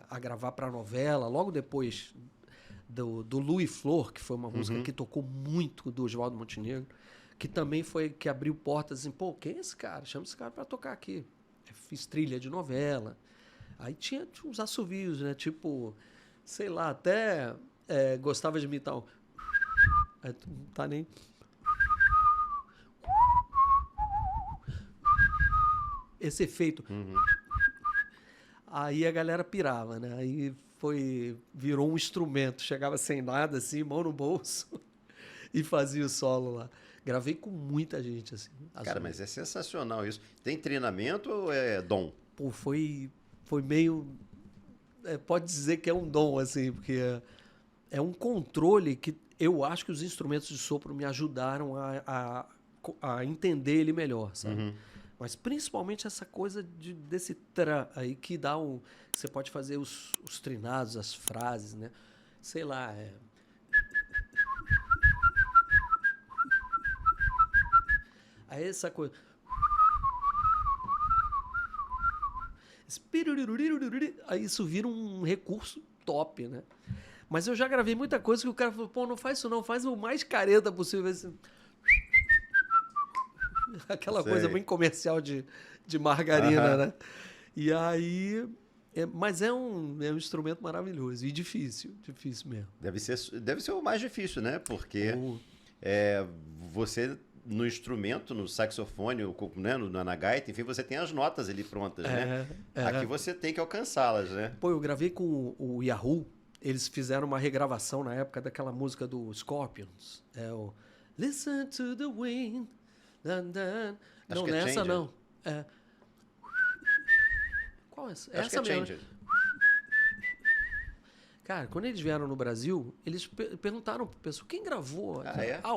a gravar para novela, logo depois do Lu e Flor, que foi uma música que tocou muito do Oswaldo Montenegro, que também foi que abriu portas assim, pô, quem é esse cara? Chama esse cara para tocar aqui. Eu fiz trilha de novela. Aí tinha uns assovios, né? Tipo, sei lá, até gostava de imitar Aí tu não tá nem... Esse efeito. Aí a galera pirava, né? Aí virou um instrumento. Chegava sem nada, assim, mão no bolso, e fazia o solo lá. Gravei com muita gente, assim. Cara, mas é sensacional isso. Tem treinamento ou é dom? Pô, foi meio... pode dizer que é um dom, assim, porque é um controle que eu acho que os instrumentos de sopro me ajudaram a entender ele melhor, sabe? Mas principalmente essa coisa desse tra aí que dá um... Você pode fazer os trinados, as frases, né? Sei lá, Aí essa coisa... Aí isso vira um recurso top, né? Mas eu já gravei muita coisa que o cara falou, pô, não faz isso não, faz o mais careta possível. Assim. Aquela coisa bem comercial de margarina, né? E aí... mas é um instrumento maravilhoso e difícil mesmo. Deve ser o mais difícil, né? Porque você... No instrumento, no saxofone, né, na gaita, enfim, você tem as notas ali prontas, né? Aqui você tem que alcançá-las, né? Pô, eu gravei com o Yahoo, eles fizeram uma regravação na época daquela música do Scorpions. É o Listen to the Wind. Dan, dan. Não, nessa não. Qual é essa? Acho essa que é mesmo. Changer. Cara, quando eles vieram no Brasil, eles perguntaram pro pessoal, quem gravou?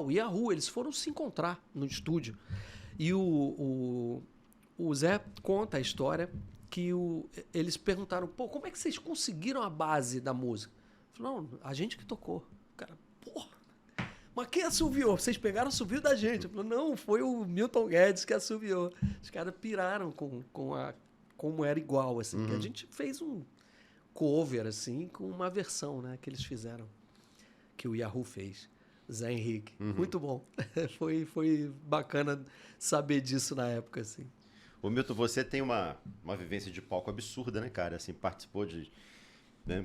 O Yahoo, eles foram se encontrar no estúdio. E o Zé conta a história que eles perguntaram, pô, como é que vocês conseguiram a base da música? Falou, não, a gente que tocou. Cara, porra, mas quem assoviou? Vocês pegaram o assovio da gente. Falou, não, foi o Milton Guedes que assoviou. Os caras piraram como era igual, assim. Que a gente fez um cover, assim, com uma versão, né, que eles fizeram, que o Yahoo fez, Zé Henrique. Muito bom. Foi bacana saber disso na época, assim. Ô Milton, você tem uma vivência de palco absurda, né, cara? Assim, participou de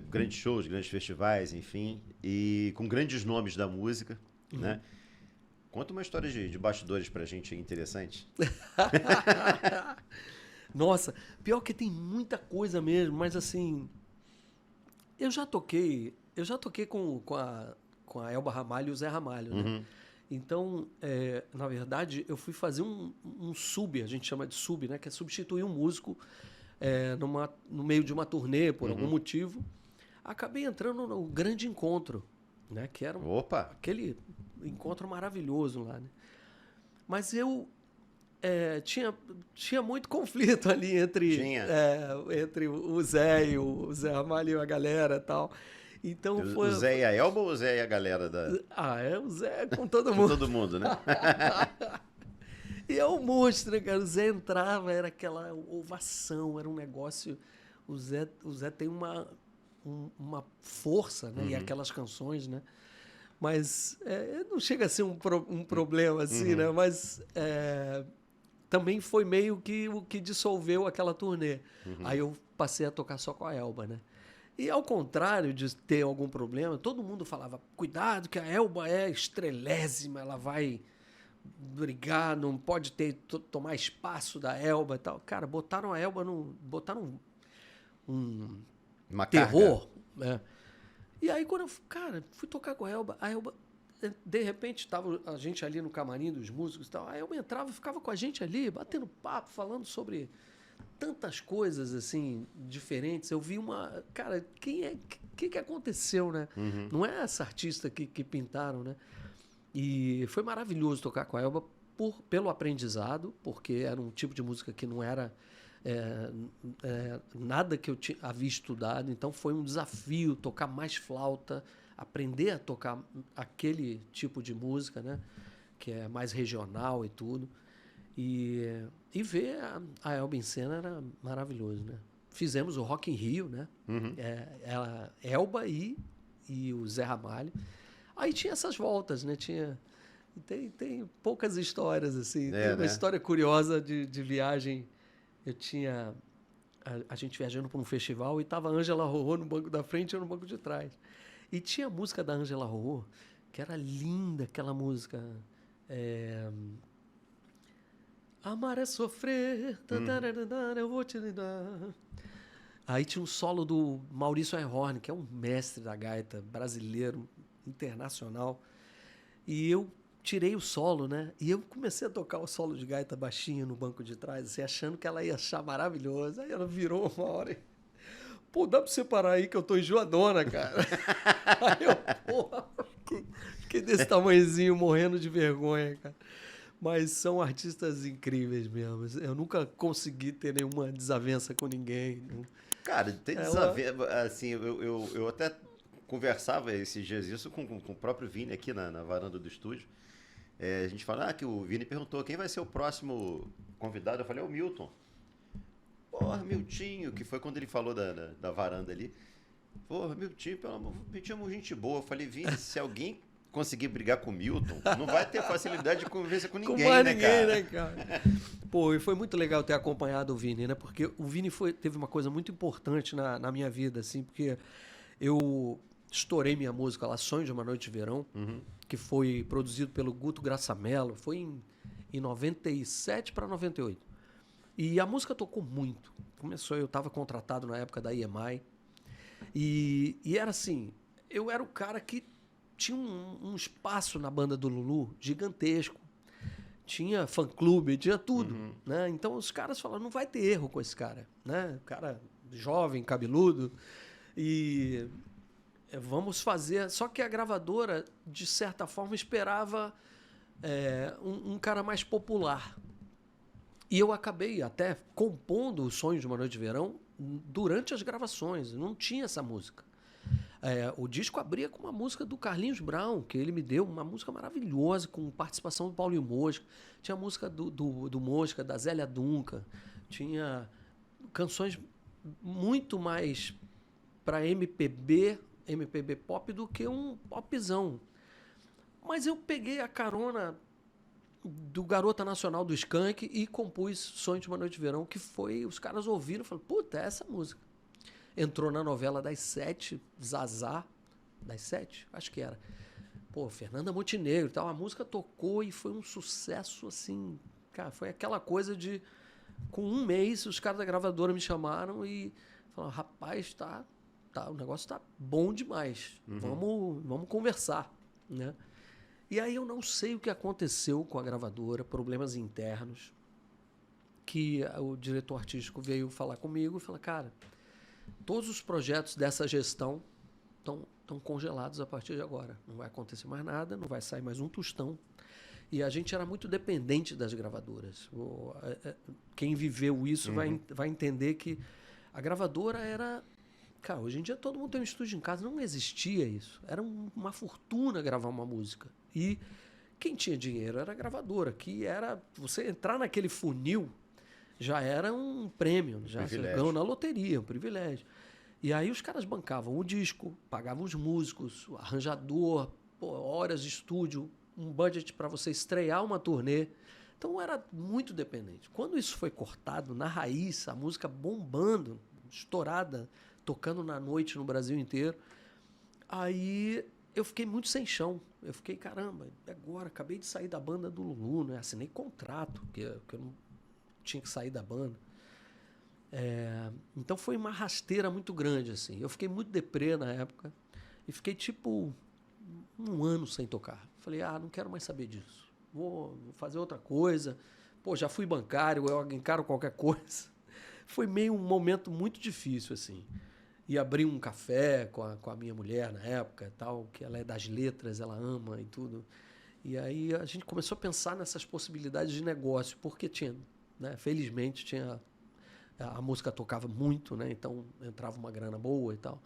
grandes shows, grandes festivais, enfim, e com grandes nomes da música, né? Conta uma história de bastidores pra gente interessante. Nossa, pior que tem muita coisa mesmo, mas assim... Eu já toquei com a Elba Ramalho e o Zé Ramalho, né? Então, na verdade, eu fui fazer um sub, a gente chama de sub, né? Que é substituir um músico no meio de uma turnê, por algum motivo. Acabei entrando no Grande Encontro, né? Que era aquele encontro maravilhoso lá, né? Mas eu... tinha muito conflito ali entre o Zé e o Zé Ramalho e a galera e tal. Então O Zé e a Elba ou o Zé e a galera da... o Zé com todo mundo. Com todo mundo, né? E é um monstro, né, cara? O Zé entrava, era aquela ovação, era um negócio... O Zé tem uma força, né? E aquelas canções, né? Mas não chega a ser um problema, assim, né? Mas... também foi meio que o que dissolveu aquela turnê. Aí eu passei a tocar só com a Elba, né? E ao contrário de ter algum problema, todo mundo falava, cuidado que a Elba é estrelésima, ela vai brigar, não pode tomar espaço da Elba e tal. Cara, botaram a Elba botaram uma terror. Né? E aí quando eu fui tocar com a Elba de repente estava a gente ali no camarim dos músicos e tal, aí eu entrava, ficava com a gente ali, batendo papo, falando sobre tantas coisas assim diferentes. Eu vi cara, que aconteceu, né? Não é essa artista que pintaram, né? E foi maravilhoso tocar com a Elba pelo aprendizado, porque era um tipo de música que não era nada que eu havia estudado, então foi um desafio tocar mais flauta, aprender a tocar aquele tipo de música, né? Que é mais regional e tudo. E ver a Elba em cena era maravilhoso, né? Fizemos o Rock in Rio, né? Ela, Elba e o Zé Ramalho. Aí tinha essas voltas, né? Tem poucas histórias, assim. Tem uma história curiosa de viagem. Eu tinha... A gente viajando para um festival e tava a Ângela Rorô no banco da frente e eu no banco de trás. E tinha a música da Ângela Rorô, que era linda, aquela música... Amar é sofrer, eu vou te dar. Aí tinha um solo do Maurício Einhorn, que é um mestre da gaita brasileiro, internacional. E eu tirei o solo, né? E eu comecei a tocar o solo de gaita baixinho no banco de trás, assim, achando que ela ia achar maravilhoso. Aí ela virou uma hora e... Pô, dá pra você parar aí que eu tô enjoadona, cara. Aí eu, porra, fiquei desse tamanhozinho, morrendo de vergonha, cara. Mas são artistas incríveis mesmo. Eu nunca consegui ter nenhuma desavença com ninguém. Cara, tem desavença. Assim, eu até conversava esses dias isso com o próprio Vini aqui na varanda do estúdio. A gente fala que o Vini perguntou quem vai ser o próximo convidado. Eu falei, é o Milton. Porra, Miltinho, que foi quando ele falou da varanda ali. Porra, Miltinho, pelo amor, Miltinho é uma gente boa. Eu falei, Vini, se alguém conseguir brigar com o Milton, não vai ter facilidade de convivência com ninguém, né, cara? Pô, e foi muito legal ter acompanhado o Vini, né? Porque o Vini teve uma coisa muito importante na minha vida, assim, porque eu estourei minha música lá, Sonho de uma Noite de Verão, que foi produzido pelo Guto Graçamelo, foi em 97 para 98. E a música tocou muito. Eu estava contratado na época da EMI, e era assim, eu era o cara que tinha um espaço na banda do Lulu gigantesco. Tinha fã-clube, tinha tudo. Né? Então os caras falaram, não vai ter erro com esse cara. Né? Cara jovem, cabeludo. E vamos fazer... Só que a gravadora, de certa forma, esperava um cara mais popular. E eu acabei até compondo o Sonho de uma Noite de Verão durante as gravações. Não tinha essa música. O disco abria com uma música do Carlinhos Brown, que ele me deu, uma música maravilhosa, com participação do Paulinho Mosca. Tinha a música do Mosca, da Zélia Duncan. Tinha canções muito mais para MPB pop, do que um popzão. Mas eu peguei a carona do Garota Nacional do Skank e compus Sonho de uma Noite de Verão, que foi... Os caras ouviram e falaram, puta, é essa música. Entrou na novela das 7, Zazá, das 7, acho que era. Pô, Fernanda Montenegro e tal. A música tocou e foi um sucesso, assim... Cara, foi aquela coisa de... Com um mês, os caras da gravadora me chamaram e falaram, rapaz, o negócio tá bom demais. Vamos conversar, né? E aí eu não sei o que aconteceu com a gravadora, problemas internos, que o diretor artístico veio falar comigo e falou, cara... Todos os projetos dessa gestão estão congelados a partir de agora. Não vai acontecer mais nada, não vai sair mais um tostão. E a gente era muito dependente das gravadoras. Quem viveu isso vai entender que a gravadora era... Cara, hoje em dia todo mundo tem um estúdio em casa. Não existia isso. Era uma fortuna gravar uma música. E quem tinha dinheiro era a gravadora, que era... Você entrar naquele funil... Já era um prêmio, já ganhou na loteria, um privilégio. E aí os caras bancavam o disco, pagavam os músicos, o arranjador, horas de estúdio, um budget para você estrear uma turnê. Então era muito dependente. Quando isso foi cortado na raiz, a música bombando, estourada, tocando na noite no Brasil inteiro, aí eu fiquei muito sem chão. Eu fiquei, caramba, agora acabei de sair da banda do Lulu, né? Assinei contrato, porque eu não tinha que sair da banda. Então foi uma rasteira muito grande, assim. Eu fiquei muito deprê na época e fiquei tipo um ano sem tocar. Falei, não quero mais saber disso. Vou fazer outra coisa. Pô, já fui bancário, eu encaro qualquer coisa. Foi meio um momento muito difícil, assim. E abri um café com a minha mulher na época, tal, que ela é das letras, ela ama e tudo. E aí a gente começou a pensar nessas possibilidades de negócio, porque tinha... Né? Felizmente tinha A música tocava muito, né? Então entrava uma grana boa e tal.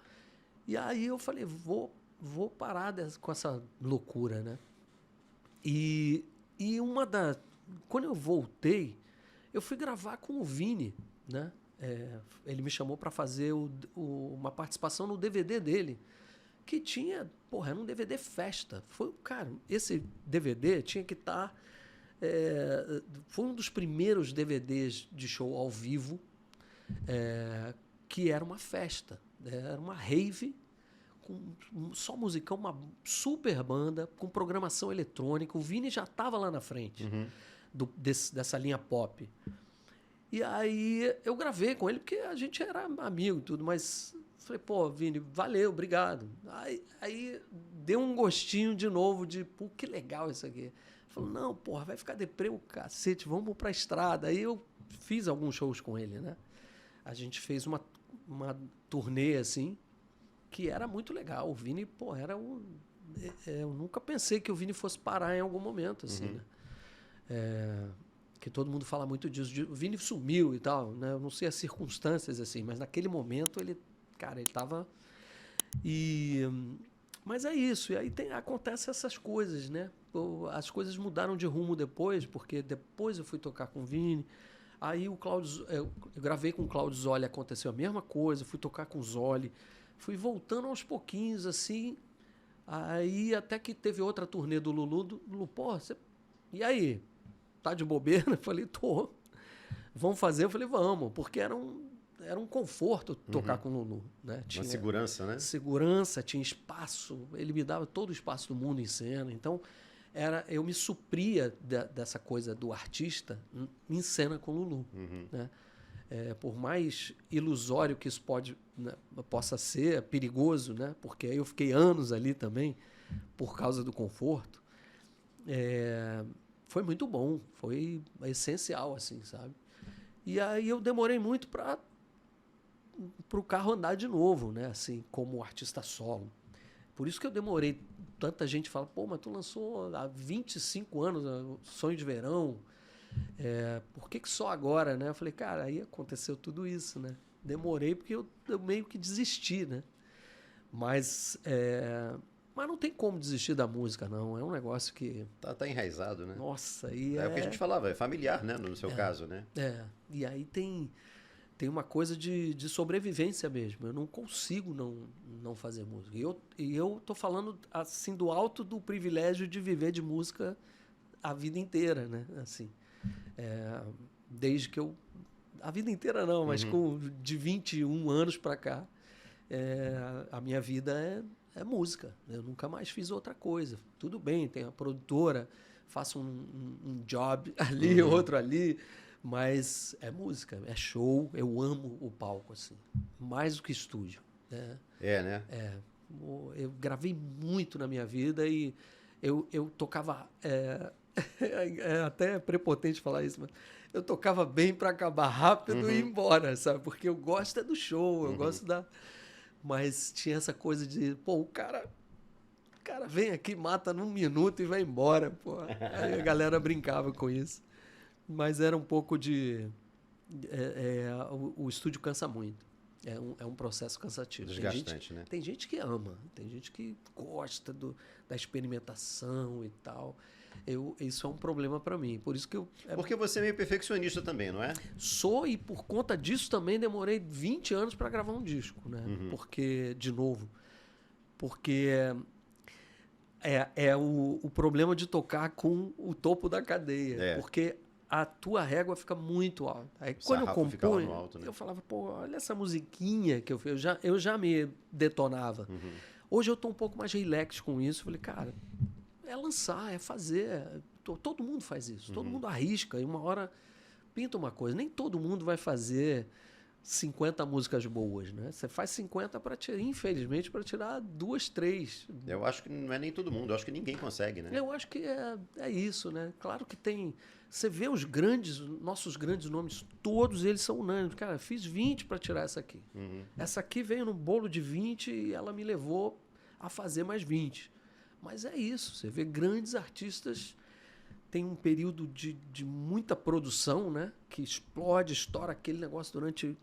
E aí eu falei, vou parar com essa loucura, né? E quando eu voltei, eu fui gravar com o Vini, né? Ele me chamou para fazer uma participação no DVD dele, que tinha, porra, era um DVD festa. Cara, esse DVD tinha que estar... foi um dos primeiros DVDs de show ao vivo, que era uma festa, era uma rave, com só musicão, uma super banda, com programação eletrônica. O Vini já estava lá na frente dessa linha pop. E aí eu gravei com ele, porque a gente era amigo e tudo, mas falei, pô, Vini, valeu, obrigado. Aí deu um gostinho de novo de, pô, que legal isso aqui. Falou, não, porra, vai ficar deprê o cacete, vamos pra estrada. Aí eu fiz alguns shows com ele, né? A gente fez uma turnê, assim, que era muito legal. O Vini, pô, era eu nunca pensei que o Vini fosse parar em algum momento, assim, né? Que todo mundo fala muito disso. O Vini sumiu e tal, né? Eu não sei as circunstâncias, assim, mas naquele momento ele tava... Mas é isso. E aí acontece essas coisas, né? As coisas mudaram de rumo depois, porque depois eu fui tocar com o Vini. Aí eu gravei com o Cláudio Zoli, aconteceu a mesma coisa. Fui tocar com o Zoli. Fui voltando aos pouquinhos, assim. Aí até que teve outra turnê do Lulu. Pô, e aí? Tá de bobeira? Eu falei, tô. Vamos fazer? Eu falei, vamos. Porque era um conforto tocar com o Lulu, né? Tinha uma segurança, né? Segurança, tinha espaço. Ele me dava todo o espaço do mundo em cena. Então, eu me supria dessa coisa do artista em cena com o Lulu, né? Por mais ilusório que isso possa ser, perigoso, né? Porque aí eu fiquei anos ali também, por causa do conforto. Foi muito bom, foi essencial, assim, sabe? E aí eu demorei muito para o carro andar de novo, né? Assim, como artista solo. Por isso que eu demorei. Tanta gente fala, pô, mas tu lançou há 25 anos Sonho de Verão. Por que só agora, né? Eu falei, cara, aí aconteceu tudo isso, né? Demorei porque eu meio que desisti, né? Mas não tem como desistir da música, não. É um negócio que... Tá enraizado, né? Nossa, é o que a gente falava, é familiar, né? No seu caso, né? E aí tem uma coisa de sobrevivência mesmo. Eu não consigo não fazer música. E eu tô falando assim do alto do privilégio de viver de música a vida inteira, né? Assim, desde que eu... A vida inteira não, mas de 21 anos para cá, a minha vida é música. Eu nunca mais fiz outra coisa. Tudo bem, tem a produtora, faço um job ali, outro ali... Mas é música, é show, eu amo o palco, assim, mais do que estúdio. Né? Né? Eu gravei muito na minha vida e eu tocava... É até prepotente falar isso, mas eu tocava bem para acabar rápido e ir embora, sabe? Porque eu gosto do show, eu gosto da... Mas tinha essa coisa de, pô, o cara vem aqui, mata num minuto e vai embora, pô. Aí a galera brincava com isso. Mas era um pouco de... o estúdio cansa muito. É um processo cansativo. Desgastante, né? Tem gente que ama, tem gente que gosta da experimentação e tal. Isso é um problema para mim. Por isso que Porque você é meio perfeccionista também, não é? Sou, e por conta disso também demorei 20 anos para gravar um disco, né? Porque, de novo, o problema de tocar com o topo da cadeia. Porque a tua régua fica muito alta. Aí quando eu compunha, alto, né? Eu falava, pô, olha essa musiquinha que eu fiz. Eu já me detonava. Hoje eu tô um pouco mais relax com isso. Falei, cara, é lançar, é fazer. Todo mundo faz isso. Todo mundo arrisca. E uma hora pinta uma coisa. Nem todo mundo vai fazer 50 músicas boas, né? Você faz 50 para tirar, infelizmente, para tirar 2, 3. Eu acho que não é nem todo mundo, eu acho que ninguém consegue, né? Eu acho que é isso, né? Claro que tem... Você vê nossos grandes nomes, todos eles são unânimes. Cara, fiz 20 para tirar essa aqui. Essa aqui veio no bolo de 20 e ela me levou a fazer mais 20. Mas é isso, você vê grandes artistas tem um período de muita produção, né? Que explode, estoura aquele negócio durante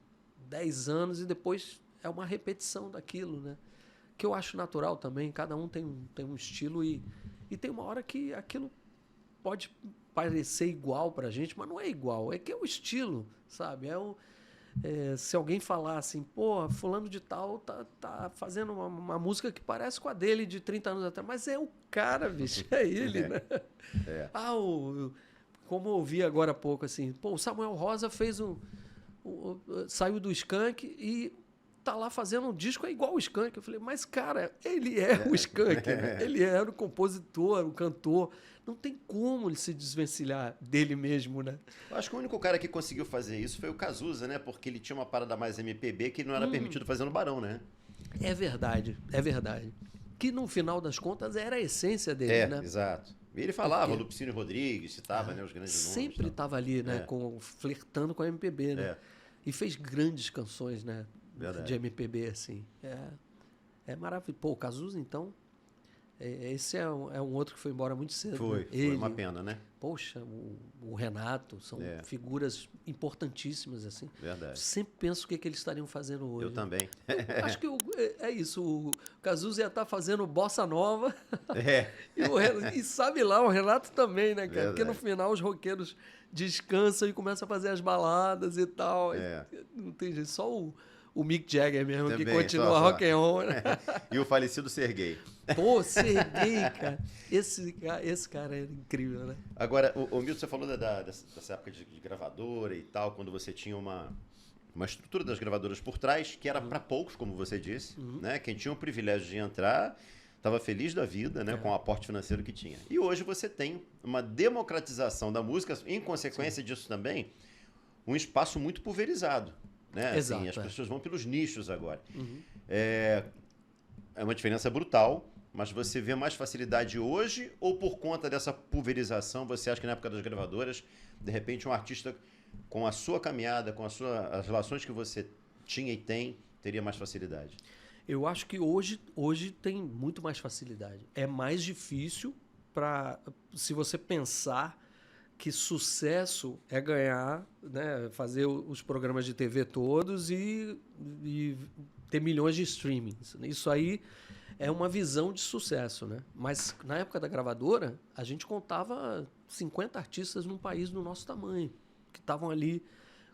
10 anos e depois é uma repetição daquilo, né? Que eu acho natural também. Cada um tem um estilo e tem uma hora que aquilo pode parecer igual pra gente, mas não é igual. É que é o estilo, sabe? Se alguém falar assim, pô, fulano de tal tá fazendo uma música que parece com a dele de 30 anos atrás, mas é o cara, bicho, é ele, né? Como eu ouvi agora há pouco, assim, pô, o Samuel Rosa fez saiu do Skank e tá lá fazendo um disco igual o Skank. Eu falei, mas cara, ele é o Skank, né? Ele era o compositor, o cantor. Não tem como ele se desvencilhar dele mesmo, né? Eu acho que o único cara que conseguiu fazer isso foi o Cazuza, né? Porque ele tinha uma parada mais MPB que não era permitido fazer no Barão, né? É verdade, é verdade. Que no final das contas era a essência dele, né? Exato. E ele falava, Lupicínio Rodrigues, citava, né, os grandes nomes. Sempre estava ali, né? Flertando com a MPB, né? E fez grandes canções, né? Verdade. De MPB, assim. É maravilhoso. Pô, o Cazuza, então... Esse é um outro que foi embora muito cedo. Foi uma pena, né? Poxa, o Renato, são figuras importantíssimas, assim. Verdade. Sempre penso o que eles estariam fazendo hoje. Eu também. Acho que é isso, o Cazuza ia estar fazendo bossa nova. E sabe lá, o Renato também, né, cara? Verdade. Porque no final os roqueiros descansam e começam a fazer as baladas e tal. Não tem jeito, só o Mick Jagger mesmo, também, que continua rock and roll. Né? E o falecido Serguei. Pô, Serguei, cara. Esse cara era incrível, né? Agora, o Milton, você falou dessa época de gravadora e tal, quando você tinha uma estrutura das gravadoras por trás, que era para poucos, como você disse, né? Quem tinha o privilégio de entrar estava feliz da vida, né? Com o aporte financeiro que tinha. E hoje você tem uma democratização da música, em consequência disso também, um espaço muito pulverizado. Né? Exato, assim, as pessoas vão pelos nichos agora. É uma diferença brutal, mas você vê mais facilidade hoje ou por conta dessa pulverização, você acha que na época das gravadoras, de repente um artista com a sua caminhada, com as relações que você tinha e tem, teria mais facilidade? Eu acho que hoje tem muito mais facilidade. É mais difícil se você pensar que sucesso é ganhar, né, fazer os programas de TV todos e ter milhões de streamings. Isso aí é uma visão de sucesso, né? Mas na época da gravadora, a gente contava 50 artistas num país do nosso tamanho, que estavam ali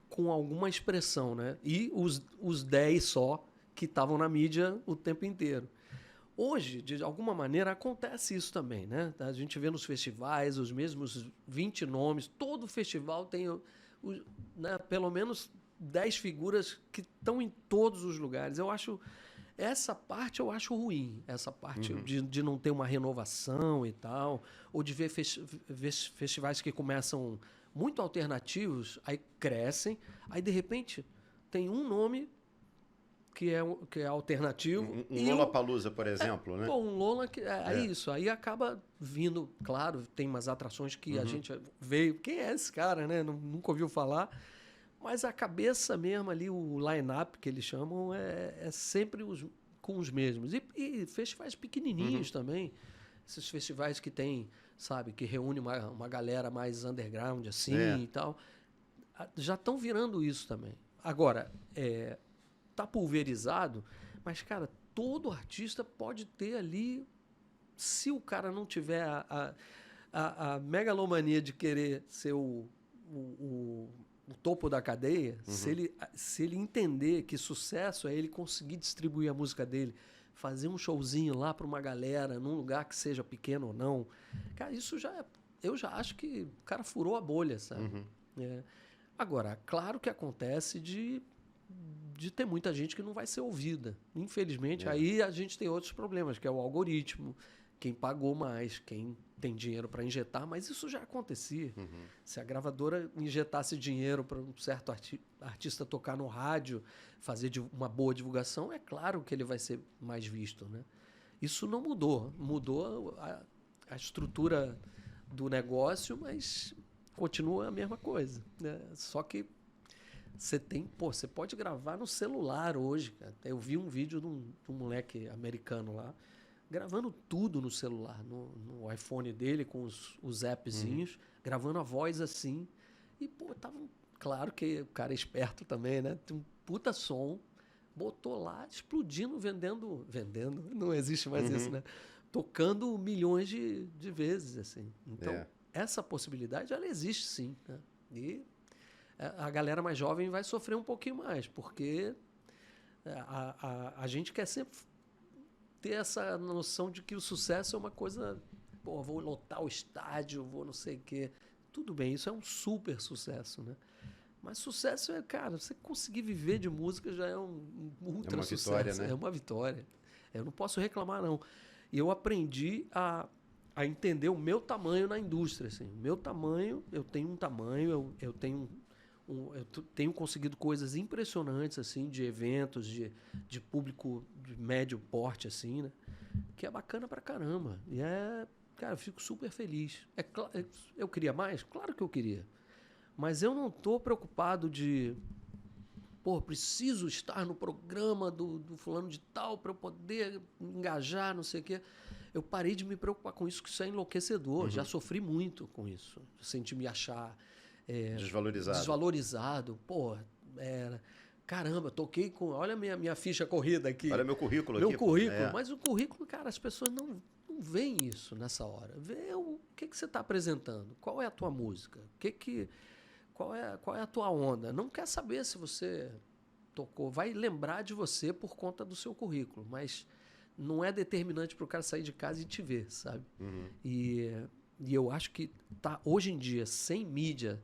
com alguma expressão, né? E os 10 só que estavam na mídia o tempo inteiro. Hoje, de alguma maneira, acontece isso também, né? A gente vê nos festivais os mesmos 20 nomes, todo festival tem né, pelo menos 10 figuras que estão em todos os lugares. Essa parte eu acho ruim, essa parte de não ter uma renovação e tal, ou de ver festivais que começam muito alternativos, aí crescem, aí de repente tem um nome que é alternativo. Um Lollapalooza, por exemplo, né? Pô, um Lola que isso. Aí acaba vindo, claro, tem umas atrações que a gente veio. Quem é esse cara, né? Nunca ouviu falar. Mas a cabeça mesmo ali, o line-up que eles chamam, é sempre com os mesmos. E festivais pequenininhos também. Esses festivais que tem, sabe, que reúne uma galera mais underground, assim, e tal. Já estão virando isso também. Agora, tá pulverizado, mas, cara, todo artista pode ter ali, se o cara não tiver a megalomania de querer ser o topo da cadeia, se ele entender que sucesso é ele conseguir distribuir a música dele, fazer um showzinho lá para uma galera, num lugar que seja pequeno ou não, cara, isso eu já acho que o cara furou a bolha, sabe? Agora, claro que acontece de ter muita gente que não vai ser ouvida. Infelizmente, aí a gente tem outros problemas, que é o algoritmo, quem pagou mais, quem tem dinheiro para injetar, mas isso já acontecia. Se a gravadora injetasse dinheiro para um certo artista tocar no rádio, fazer uma boa divulgação, é claro que ele vai ser mais visto, né? Isso não mudou. Mudou a estrutura do negócio, mas continua a mesma coisa, né? Só que você pode gravar no celular hoje, cara. Eu vi um vídeo de um moleque americano lá, gravando tudo no celular, no iPhone dele, com os appzinhos, gravando a voz assim. E, pô, claro que o cara é esperto também, né? Tem um puta som, botou lá, explodindo, vendendo, não existe mais isso, né? Tocando milhões de vezes, assim. Então, essa possibilidade, ela existe sim, né? E a galera mais jovem vai sofrer um pouquinho mais, porque a gente quer sempre ter essa noção de que o sucesso é uma coisa, pô, vou lotar o estádio, vou não sei o quê. Tudo bem, isso é um super sucesso, né? Mas sucesso é, cara, você conseguir viver de música já é um ultra uma sucesso. Vitória, né? É uma vitória. Eu não posso reclamar, não. E eu aprendi a entender o meu tamanho na indústria. Assim. O meu tamanho, eu tenho um tamanho, eu tenho tenho conseguido coisas impressionantes, assim, de eventos, de público de médio porte, assim, né? Que é bacana pra caramba. E cara, eu fico super feliz. Eu queria mais? Claro que eu queria. Mas eu não estou preocupado de... Pô, preciso estar no programa do fulano de tal para eu poder engajar, não sei o quê. Eu parei de me preocupar com isso, que isso é enlouquecedor. Já sofri muito com isso. Senti me achar... desvalorizado. Pô, caramba, toquei com... Olha a minha ficha corrida aqui. Olha meu currículo aqui. Meu currículo. Mas o currículo, cara, as pessoas não veem isso nessa hora. Vê o que você está apresentando. Qual é a tua música? Qual é a tua onda? Não quer saber se você tocou. Vai lembrar de você por conta do seu currículo, mas não é determinante para o cara sair de casa e te ver, sabe? E eu acho que hoje em dia, sem mídia,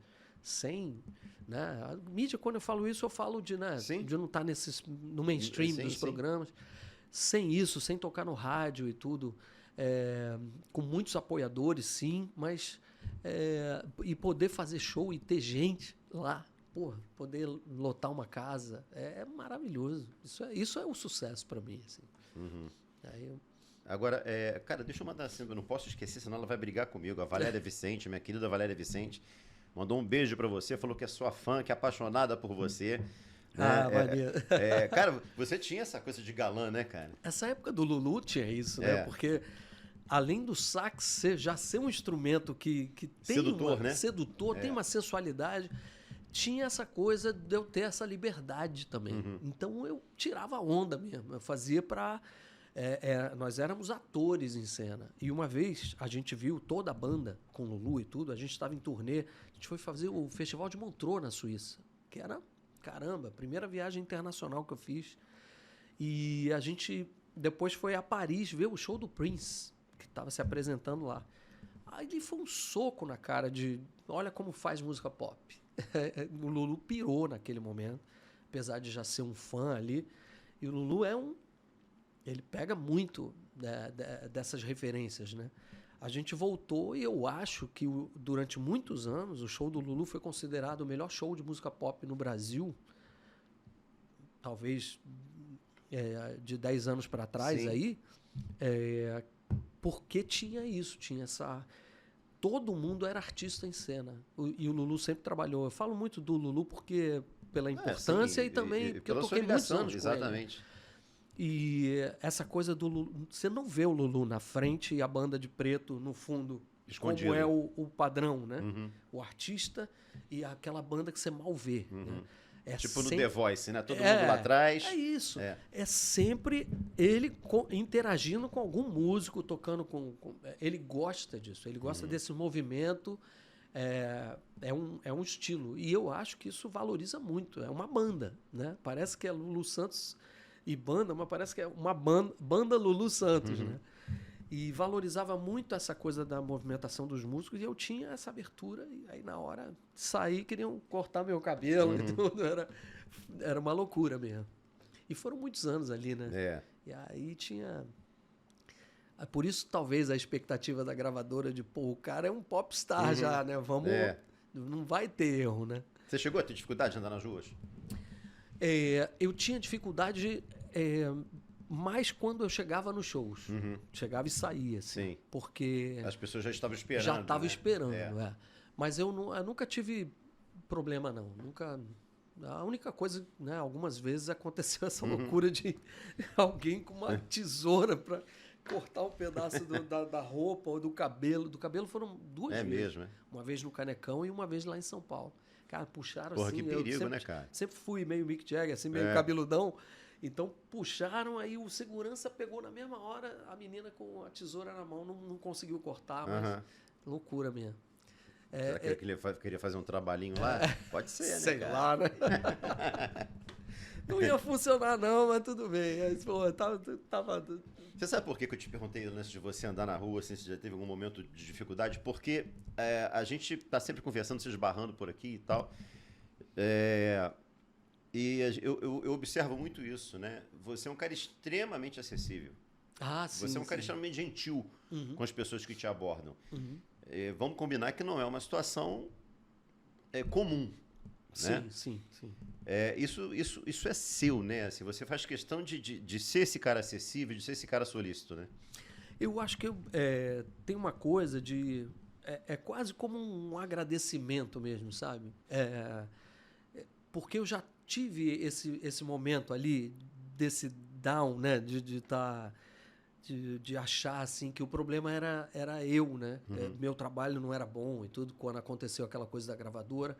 né? A mídia, quando eu falo isso, eu falo de não estar no mainstream dos programas. Sem isso, sem tocar no rádio e tudo, com muitos apoiadores, sim, mas e poder fazer show e ter lá, poder lotar uma casa, é maravilhoso. Isso é um sucesso para mim. Assim. Agora, cara, deixa eu mandar assim, eu não posso esquecer, senão ela vai brigar comigo. A Valéria Vicente, minha querida Valéria Vicente, mandou um beijo para você, falou que é sua fã, que é apaixonada por você. Maneiro. Cara, você tinha essa coisa de galã, né, cara? Essa época do Lulu tinha isso, né? Porque além do sax já ser um instrumento que tem sedutor, né? Sedutor, tem uma sensualidade, tinha essa coisa de eu ter essa liberdade também. Então eu tirava onda mesmo. Eu fazia para... nós éramos atores em cena. E uma vez a gente viu toda a banda com Lulu e tudo, a gente estava em turnê, a gente foi fazer o Festival de Montreux na Suíça, que era... Caramba, primeira viagem internacional que eu fiz. E a gente depois foi a Paris ver o show do Prince, que estava se apresentando lá. Aí foi um soco na cara de... Olha como faz música pop. O Lulu pirou naquele momento, apesar de já ser um fã ali. E o Lulu ele pega muito dessas referências, né? A gente voltou e eu acho que durante muitos anos o show do Lulu foi considerado o melhor show de música pop no Brasil. Talvez de 10 anos para trás aí. Porque tinha isso, tinha essa... Todo mundo era artista em cena. E o Lulu sempre trabalhou. Eu falo muito do Lulu porque pela importância e também porque eu toquei muitos anos com exatamente. ele. E essa coisa do Lulu... Você não vê o Lulu na frente e a banda de preto no fundo, escondido, como é o padrão, né? O artista e aquela banda que você mal vê. Né? Tipo no The Voice, né? Todo mundo lá atrás. É isso. É sempre ele interagindo com algum músico, tocando com... Ele gosta disso, ele gosta desse movimento. É um estilo. E eu acho que isso valoriza muito. É uma banda, né? Parece que é Lulu Santos... e banda, mas parece que é uma banda Lulu Santos, né? E valorizava muito essa coisa da movimentação dos músicos e eu tinha essa abertura e aí na hora de sair queriam cortar meu cabelo e tudo, era uma loucura mesmo. E foram muitos anos ali, né? E aí tinha... Por isso talvez a expectativa da gravadora de, o cara é um popstar já, né? Vamos... Não vai ter erro, né? Você chegou a ter dificuldade de andar nas ruas? Eu tinha dificuldade mais quando eu chegava nos shows. Chegava e saía, assim. Sim. Porque... As pessoas já estavam esperando. Já estavam esperando, Mas eu nunca tive problema, não. Nunca... A única coisa, né? Algumas vezes aconteceu essa loucura de alguém com uma tesoura para... cortar um pedaço da roupa ou do cabelo. Do cabelo foram 2 vezes. Mesmo, né? Uma vez no Canecão e uma vez lá em São Paulo. Cara, puxaram Porra, assim. que perigo, sempre, né, cara? Sempre fui meio Mick Jagger, assim, meio cabeludão. Então puxaram, aí o segurança pegou na mesma hora, a menina com a tesoura na mão não conseguiu cortar, mas loucura minha. Será que ele queria fazer um trabalhinho lá? Pode ser, né? Sei cara? lá, né? Não ia funcionar não, mas tudo bem. Mas, pô, tava... Você sabe por que eu te perguntei antes de você andar na rua, assim, se já teve algum momento de dificuldade? Porque a gente tá sempre conversando, se esbarrando por aqui e tal. E eu observo muito isso, né? Você é um cara extremamente acessível. Ah, sim. Você é um cara extremamente gentil com as pessoas que te abordam. Vamos combinar que não é uma situação comum. Sim, né? sim. Isso é seu, né? Assim, você faz questão de ser esse cara acessível, de ser esse cara solícito, né? Eu acho que tem uma coisa de... É quase como um agradecimento mesmo, sabe? Porque eu já tive esse momento ali, desse down, né? De achar assim, que o problema era eu, né? Meu trabalho não era bom e tudo, quando aconteceu aquela coisa da gravadora.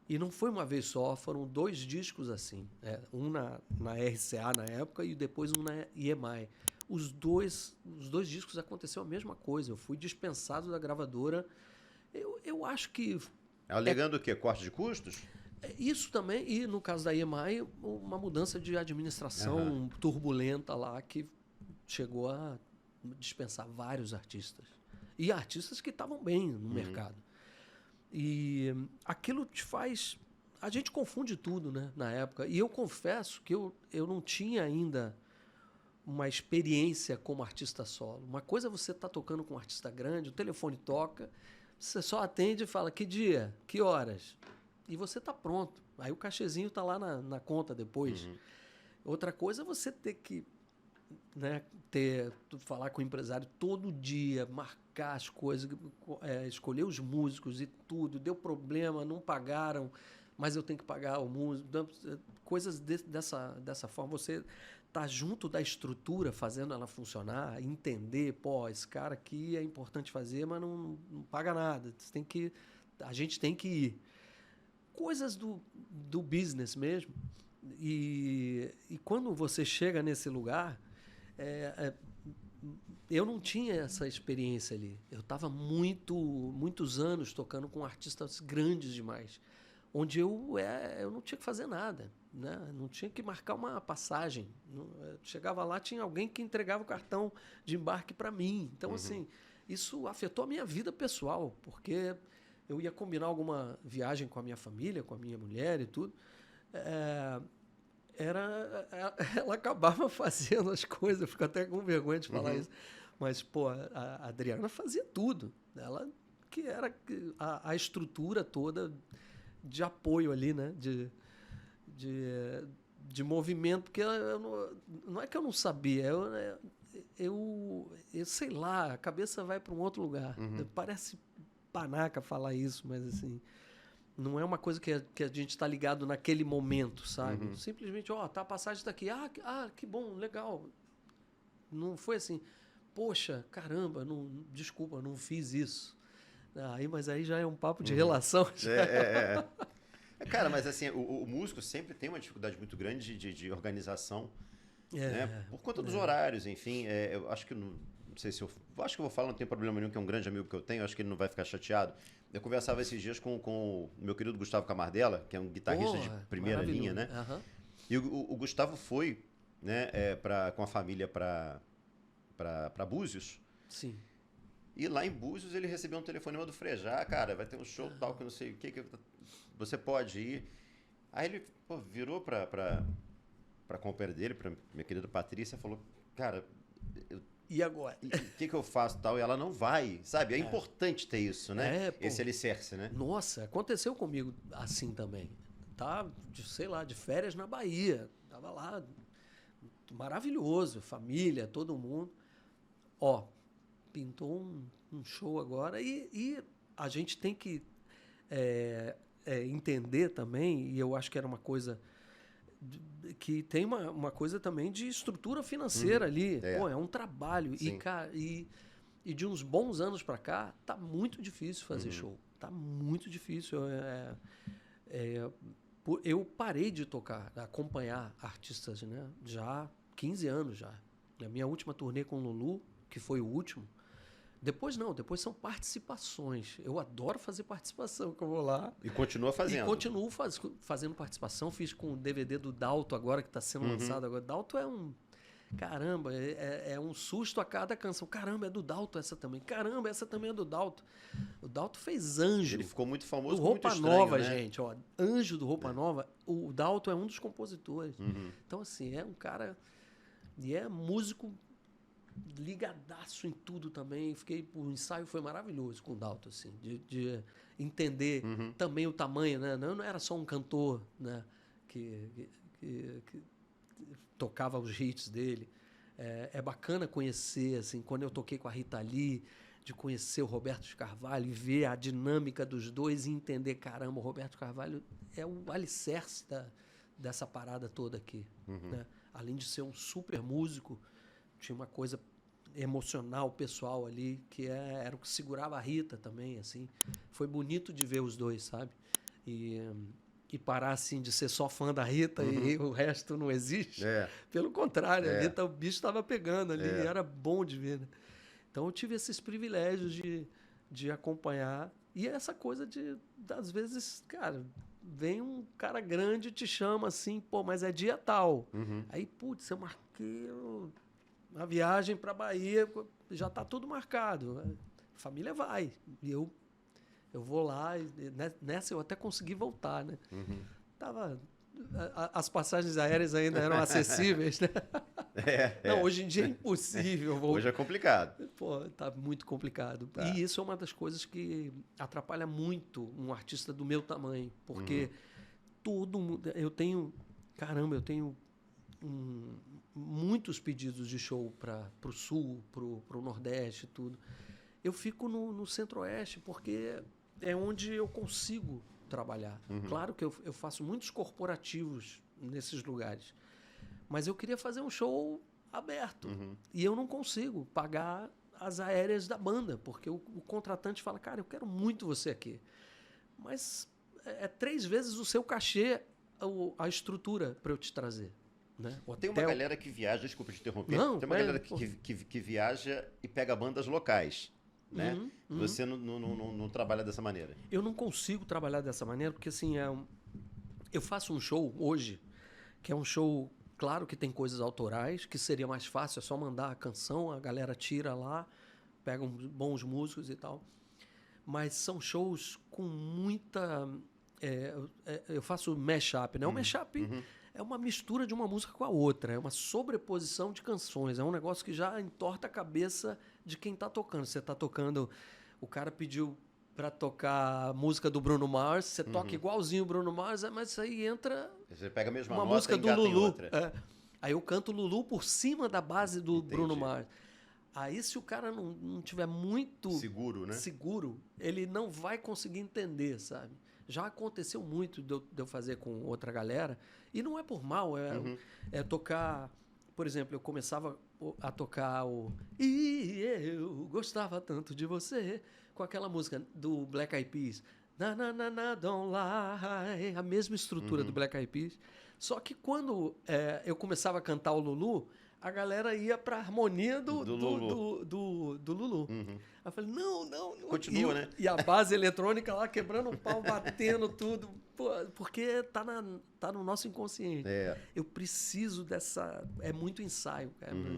E não foi uma vez só, foram 2 discos assim. Um na RCA na época e depois um na EMI. Os dois discos aconteceu a mesma coisa. Eu fui dispensado da gravadora. Eu acho que... Alegando o quê? Corte de custos? Isso também, e no caso da EMI, uma mudança de administração turbulenta lá que chegou a dispensar vários artistas. E artistas que estavam bem no mercado. E aquilo te faz... A gente confunde tudo, né, na época. E eu confesso que eu não tinha ainda uma experiência como artista solo. Uma coisa é você estar tocando com um artista grande, o telefone toca, você só atende e fala que dia, que horas. E você está pronto. Aí o cachezinho está lá na conta depois. Outra coisa é você ter que, né, falar com o empresário todo dia, marcar as coisas, escolher os músicos e tudo. Deu problema, não pagaram, mas eu tenho que pagar o músico. Coisas dessa forma. Você tá junto da estrutura, fazendo ela funcionar, entender, esse cara aqui é importante fazer, mas não paga nada. A gente tem que ir. Coisas do business mesmo. E quando você chega nesse lugar, eu não tinha essa experiência ali. Eu estava muitos anos tocando com artistas grandes demais, onde eu não tinha que fazer nada, né? Não tinha que marcar uma passagem. Chegava lá, tinha alguém que entregava o cartão de embarque para mim. Então, assim, isso afetou a minha vida pessoal, porque eu ia combinar alguma viagem com a minha família, com a minha mulher e tudo. Ela acabava fazendo as coisas, eu fico até com vergonha de falar isso. Mas, a Adriana fazia tudo. Ela que era a estrutura toda de apoio ali, né? De movimento, porque não é que eu não sabia, eu sei lá, a cabeça vai para um outro lugar. Parece panaca falar isso, mas assim, não é uma coisa que a gente está ligado naquele momento, sabe? Simplesmente, tá a passagem daqui, que bom, legal. Não foi assim, poxa, caramba, desculpa, não fiz isso. Mas aí já é um papo de relação. Cara, mas assim, o músico sempre tem uma dificuldade muito grande de organização, né? Por conta dos horários, enfim. Eu acho que não sei se acho que eu vou falar, não tem problema nenhum, que é um grande amigo que eu tenho, acho que ele não vai ficar chateado. Eu conversava esses dias com o meu querido Gustavo Camardella, que é um guitarrista de primeira linha, né? E o Gustavo foi, né, com a família para Búzios. Sim. E lá em Búzios ele recebeu um telefonema do Frejá, cara, vai ter um show tal, que não sei o que você pode ir. Aí ele virou para companheira dele, para minha querida Patrícia, falou, cara, e agora? O que eu faço tal? E ela não vai, sabe? É importante ter isso, né? Esse alicerce, né? Nossa, aconteceu comigo assim também. Tá, sei lá, de férias na Bahia. Tava lá, maravilhoso, família, todo mundo. Pintou um show agora e a gente tem que entender também, e eu acho que era uma coisa que tem uma coisa também de estrutura financeira ali. Pô, é um trabalho. Sim. E de uns bons anos para cá, tá muito difícil fazer show. Tá muito difícil. Eu parei de tocar, acompanhar artistas, né? Já há 15 anos já. A minha última turnê com o Lulu, que foi o último, depois são participações. Eu adoro fazer participação, que eu vou lá. E continua fazendo. E continuo fazendo participação. Fiz com o DVD do Dalto agora, que está sendo lançado agora. Dalto é um... Caramba, é um susto a cada canção. Caramba, é do Dalto essa também. Caramba, essa também é do Dalto. O Dalto fez Anjo. Ele ficou muito famoso, do muito Roupa estranho, Nova, né? gente. Ó, Anjo do Roupa Nova. O Dalto é um dos compositores. Então, assim, é um cara... E é músico ligadaço em tudo também. O ensaio foi maravilhoso com o Dalto, assim. De entender também o tamanho, né? Não era só um cantor, né? Que tocava os hits dele. É bacana conhecer, assim, quando eu toquei com a Rita Lee, de conhecer o Roberto Carvalho e ver a dinâmica dos dois e entender, caramba, o Roberto Carvalho é o alicerce dessa parada toda aqui. Né? Além de ser um super músico, tinha uma coisa emocional, pessoal ali, que era o que segurava a Rita também, assim. Foi bonito de ver os dois, sabe? E parar assim de ser só fã da Rita e o resto não existe. Pelo contrário, a Rita, o bicho estava pegando ali, era bom de ver. Né? Então eu tive esses privilégios de acompanhar. E essa coisa às vezes, cara, vem um cara grande e te chama assim, pô, mas é dia tal. Aí, putz, eu marquei uma viagem para Bahia, já tá tudo marcado. A família vai. E eu vou lá, e nessa eu até consegui voltar, né? As passagens aéreas ainda eram acessíveis, né? Não, hoje em dia é impossível. Hoje é complicado. Pô, tá muito complicado. Tá. E isso é uma das coisas que atrapalha muito um artista do meu tamanho, porque todo mundo... Eu tenho muitos pedidos de show para o Sul, para o Nordeste, tudo. Eu fico no Centro-Oeste, porque é onde eu consigo trabalhar. Claro que eu faço muitos corporativos nesses lugares, mas eu queria fazer um show aberto e eu não consigo pagar as aéreas da banda, porque o contratante fala, cara, eu quero muito você aqui, mas é 3 vezes o seu cachê a estrutura para eu te trazer. Né? Tem uma galera que viaja, desculpa te interromper, tem uma galera que viaja e pega bandas locais. Né? Você não trabalha dessa maneira? Eu não consigo trabalhar dessa maneira, porque assim, eu faço um show hoje, que é um show, claro que tem coisas autorais, que seria mais fácil, é só mandar a canção, a galera tira lá, pega bons músicos e tal. Mas são shows com muita... eu faço mashup, né? O mashup é uma mistura de uma música com a outra, é uma sobreposição de canções, é um negócio que já entorta a cabeça de quem está tocando. Você está tocando, o cara pediu para tocar a música do Bruno Mars, você toca igualzinho o Bruno Mars, mas aí entra você pega a mesma uma nota música e do engata em Lulu. outra. Aí eu canto Lulu por cima da base do Bruno Mars. Aí se o cara não tiver muito seguro, né? Ele não vai conseguir entender, sabe? Já aconteceu muito de eu fazer com outra galera, e não é por mal, é tocar... Por exemplo, eu começava a tocar E eu gostava tanto de você, com aquela música do Black Eyed Peas. Na, na, na, na, don't lie. A mesma estrutura do Black Eyed Peas. Só que quando eu começava a cantar o Lulu, a galera ia para a harmonia do Lulu. Aí eu falei, não. Continua, né? E a base eletrônica lá quebrando o pau, batendo tudo. Pô, porque tá no nosso inconsciente. Eu preciso dessa... É muito ensaio.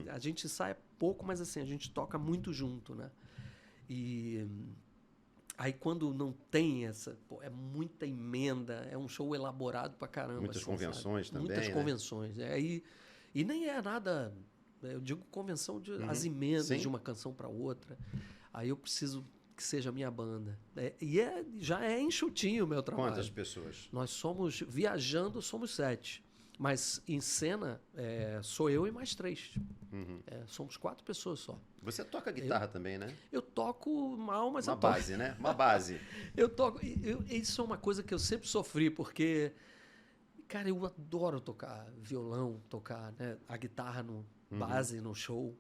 A gente ensaia pouco, mas assim, a gente toca muito junto, né? E... Aí quando não tem essa... Pô, é muita emenda, é um show elaborado pra caramba. Muitas assim, convenções sabe? também, Muitas convenções. E nem é nada... Eu digo convenção de as emendas de uma canção para outra. Aí eu preciso que seja a minha banda. Já é enxutinho o meu trabalho. Quantas pessoas? Nós somos... Viajando, somos 7. Mas em cena, sou eu e mais 3. Somos 4 pessoas só. Você toca guitarra também, né? Eu toco mal, mas uma base, né? Uma base. Eu toco... Isso é uma coisa que eu sempre sofri, porque... Cara, eu adoro tocar violão, tocar, né, a guitarra no base, no show.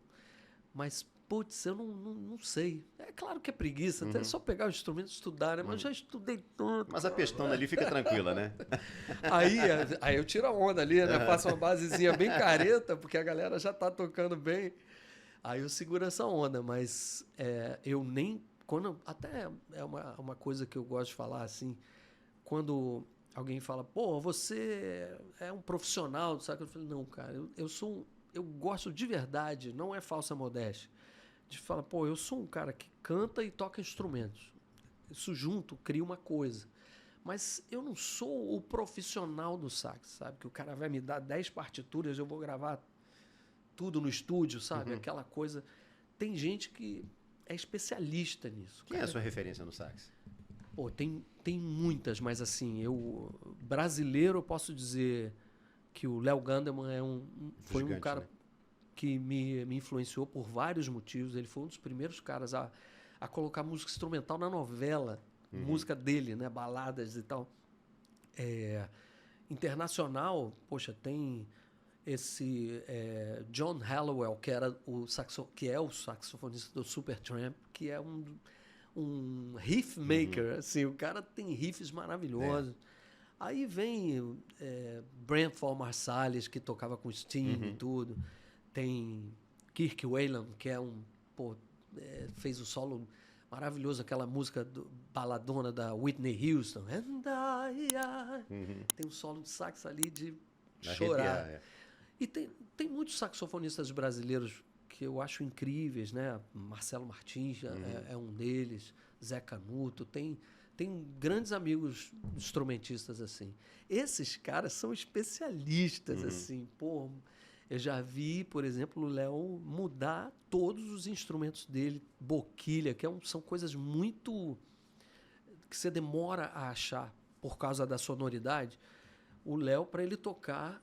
Mas, putz, eu não sei. É claro que é preguiça, até só pegar o instrumento e estudar, né? Mas eu já estudei tanto. Mas a pestana ali fica tranquila, né? Aí eu tiro a onda ali, né? Faço uma basezinha bem careta, porque a galera já tá tocando bem. Aí eu seguro essa onda, mas eu nem... Até é uma coisa que eu gosto de falar, assim, quando alguém fala, pô, você é um profissional, sabe? Eu falei, não, cara, eu gosto de verdade, não é falsa modéstia, de falar, pô, eu sou um cara que canta e toca instrumentos. Isso junto cria uma coisa. Mas eu não sou o profissional do sax, sabe? Que o cara vai me dar 10 partituras, eu vou gravar tudo no estúdio, sabe? Aquela coisa. Tem gente que é especialista nisso. Quem é a sua referência no sax? Pô, tem muitas, mas assim, brasileiro, eu posso dizer que o Léo Gandelman foi Gigante, um cara, né? Que me influenciou por vários motivos. Ele foi um dos primeiros caras a colocar música instrumental na novela, música dele, né? Baladas e tal. Internacional, poxa, tem esse John Hallowell, que é o saxofonista do Supertramp, que é um riff maker, assim, o cara tem riffs maravilhosos. Aí vem Brent Marsalis, que tocava com Sting e tudo. Tem Kirk Whelan, que fez o solo maravilhoso, aquela música baladona da Whitney Houston. Tem um solo de sax ali de chorar. Arrepiar, E tem muitos saxofonistas brasileiros que eu acho incríveis, né? Marcelo Martins é um deles, Zé Canuto, tem grandes amigos instrumentistas assim. Esses caras são especialistas, assim, pô. Eu já vi, por exemplo, o Léo mudar todos os instrumentos dele, boquilha, são coisas muito que você demora a achar por causa da sonoridade. O Léo, para ele tocar,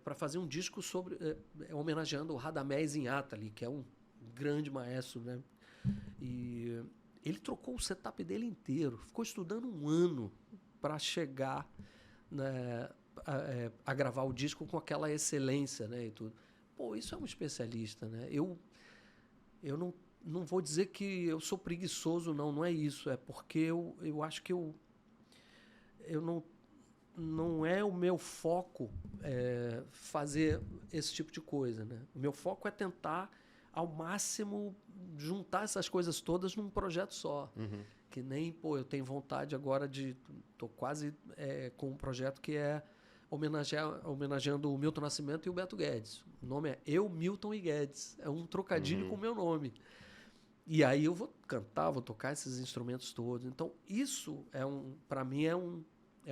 para fazer um disco homenageando o Radamés Inátali, que é um grande maestro, né? E ele trocou o setup dele inteiro, ficou estudando um ano para chegar, né, a gravar o disco com aquela excelência, né, e tudo. Pô, isso é um especialista, né? Eu não vou dizer que eu sou preguiçoso, não é isso. É porque eu acho que eu não é o meu foco fazer esse tipo de coisa, né? O meu foco é tentar, ao máximo, juntar essas coisas todas num projeto só. Que nem, eu tenho vontade agora Tô quase com um projeto que é homenageando o Milton Nascimento e o Beto Guedes. O nome é Eu, Milton e Guedes. É um trocadilho com o meu nome. E aí eu vou cantar, vou tocar esses instrumentos todos. Então, isso para mim é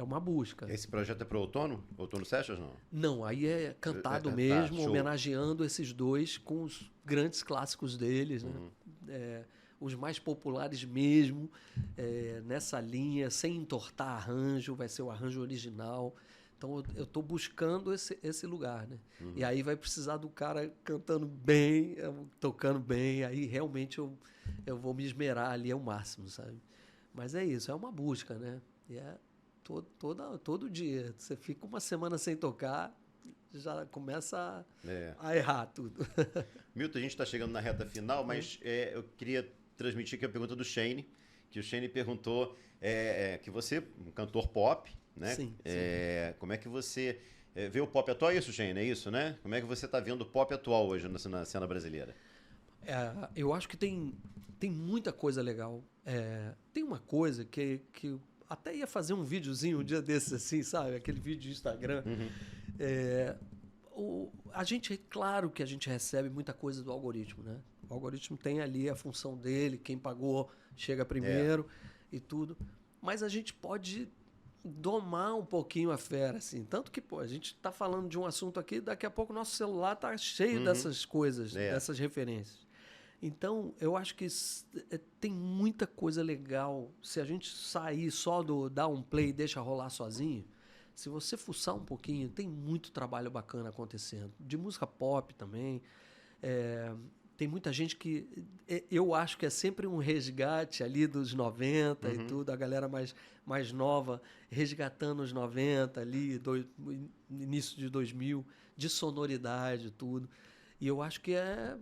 uma busca. Esse projeto é para o outono? Outono Sessions, não? Não, aí é cantado mesmo, show. homenageando esses dois com os grandes clássicos deles, né? Os mais populares mesmo, nessa linha, sem entortar arranjo, vai ser o arranjo original. Então eu estou buscando esse lugar, né? E aí vai precisar do cara cantando bem, tocando bem, aí realmente eu vou me esmerar ali ao máximo, sabe? Mas é isso, é uma busca, né? E todo dia. Você fica uma semana sem tocar, já começa a errar tudo. Milton, a gente está chegando na reta final, mas eu queria transmitir aqui a pergunta do Shane, que o Shane perguntou que você é um cantor pop, né? Sim. Como é que você vê o pop atual? É isso, Shane? É isso, né? Como é que você está vendo o pop atual hoje na cena brasileira? Eu acho que tem muita coisa legal. Tem uma coisa que até ia fazer um videozinho um dia desses, assim, sabe? Aquele vídeo de Instagram. Claro que a gente recebe muita coisa do algoritmo, né? O algoritmo tem ali a função dele, quem pagou chega primeiro e tudo. Mas a gente pode domar um pouquinho a fera, assim. Tanto que, a gente está falando de um assunto aqui, daqui a pouco o nosso celular está cheio dessas coisas, dessas referências. Então, eu acho que tem muita coisa legal. Se a gente sair só dar um play e deixa rolar sozinho, se você fuçar um pouquinho, tem muito trabalho bacana acontecendo. De música pop também. tem muita gente que eu acho que é sempre um resgate ali dos 90 e tudo, a galera mais nova resgatando os 90 ali, início de 2000, de sonoridade e tudo. E eu acho que é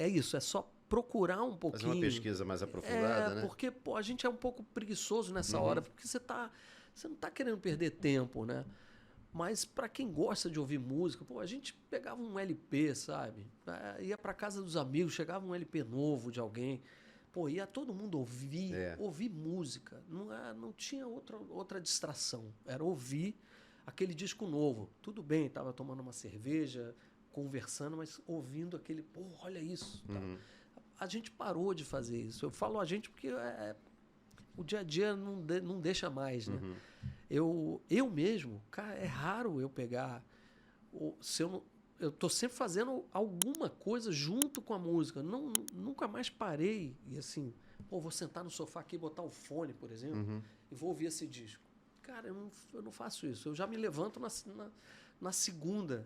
isso, é só procurar um pouquinho. Fazer uma pesquisa mais aprofundada, né? Porque a gente é um pouco preguiçoso nessa hora, porque você não está querendo perder tempo, né? Mas para quem gosta de ouvir música, a gente pegava um LP, sabe? Ia para casa dos amigos, chegava um LP novo de alguém. Ia todo mundo ouvir música. Não tinha outra distração. Era ouvir aquele disco novo. Tudo bem, estava tomando uma cerveja, conversando, mas ouvindo aquele, olha isso. Tá? A gente parou de fazer isso. Eu falo a gente porque o dia a dia não deixa mais, né? Eu mesmo, cara, é raro eu pegar... eu tô sempre fazendo alguma coisa junto com a música. Nunca mais parei e assim, vou sentar no sofá aqui e botar o fone, por exemplo, e vou ouvir esse disco. Cara, eu não faço isso. Eu já me levanto na segunda.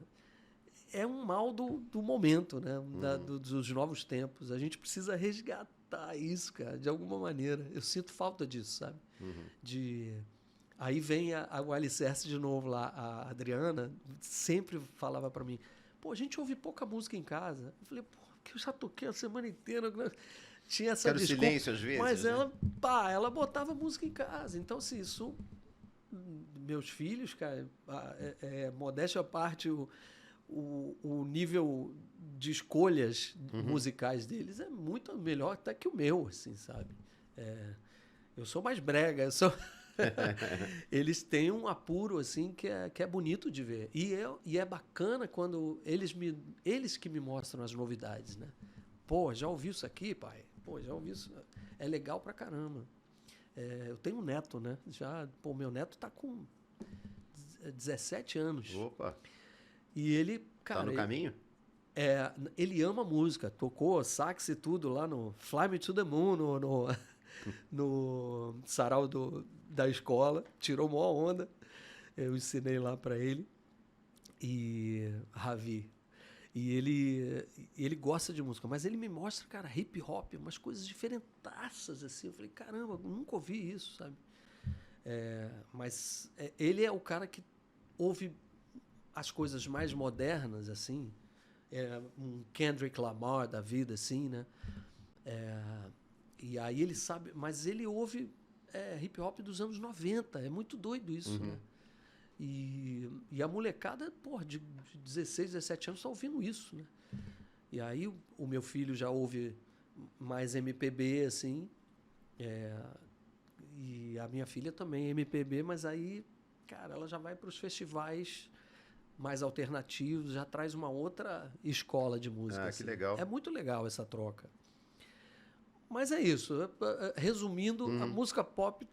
É um mal do momento, né? Dos novos tempos. A gente precisa resgatar isso, cara, de alguma maneira. Eu sinto falta disso, sabe? Aí vem o alicerce de novo lá. A Adriana sempre falava para mim, a gente ouve pouca música em casa. Eu falei, porque eu já toquei a semana inteira. Tinha essa desculpa. Silêncio às vezes. Mas né? ela botava música em casa. Então, assim, isso... Meus filhos, cara, modéstia à parte, o nível de escolhas musicais deles é muito melhor até que o meu, assim, sabe? Eu sou mais brega, eles têm um apuro assim que é bonito de ver. E é bacana quando eles que me mostram as novidades, né? Já ouvi isso aqui, pai? Já ouvi isso. É legal pra caramba. Eu tenho um neto, né? Meu neto tá com 17 anos. Opa! E ele, cara... Tá no caminho? Ele ama música. Tocou sax e tudo lá no Fly Me to the Moon, no sarau da escola. Tirou mó onda. Eu ensinei lá para ele. E Ravi. E ele gosta de música. Mas ele me mostra, cara, hip hop, umas coisas diferentaças, assim. Eu falei, caramba, nunca ouvi isso, sabe? Mas ele é o cara que ouve as coisas mais modernas, assim. Um Kendrick Lamar da vida, assim, né? E aí ele sabe... Mas ele ouve hip hop dos anos 90. É muito doido isso, né? E a molecada, de 16, 17 anos, está ouvindo isso, né? E aí o meu filho já ouve mais MPB, assim. E a minha filha também MPB, mas aí, cara, ela já vai para os festivais mais alternativos, já traz uma outra escola de música. Que legal. É muito legal essa troca. Mas é isso. Resumindo, a música pop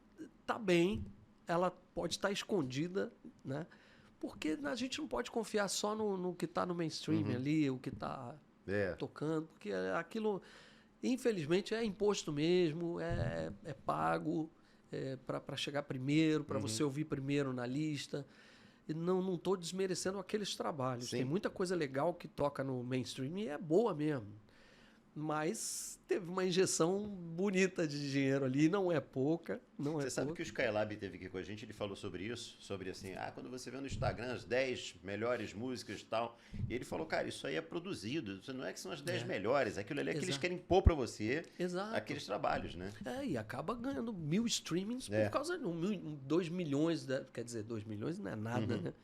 tá bem, ela pode estar escondida, né? Porque a gente não pode confiar só no que está no mainstream ali, o que está tocando, porque aquilo, infelizmente, é imposto mesmo, é pago para chegar primeiro, para você ouvir primeiro na lista. E não estou desmerecendo aqueles trabalhos. Sim. Tem muita coisa legal que toca no mainstream e é boa mesmo. Mas teve uma injeção bonita de dinheiro ali, não é pouca. Você sabe que o Skylab teve aqui com a gente, ele falou sobre isso, sobre assim, quando você vê no Instagram as 10 melhores músicas e tal, e ele falou, cara, isso aí é produzido, não é que são as 10 melhores, aquilo ali é que eles querem pôr pra você aqueles trabalhos, né? E acaba ganhando 1000 streamings por causa de 2 milhões, quer dizer, 2 milhões não é nada, né?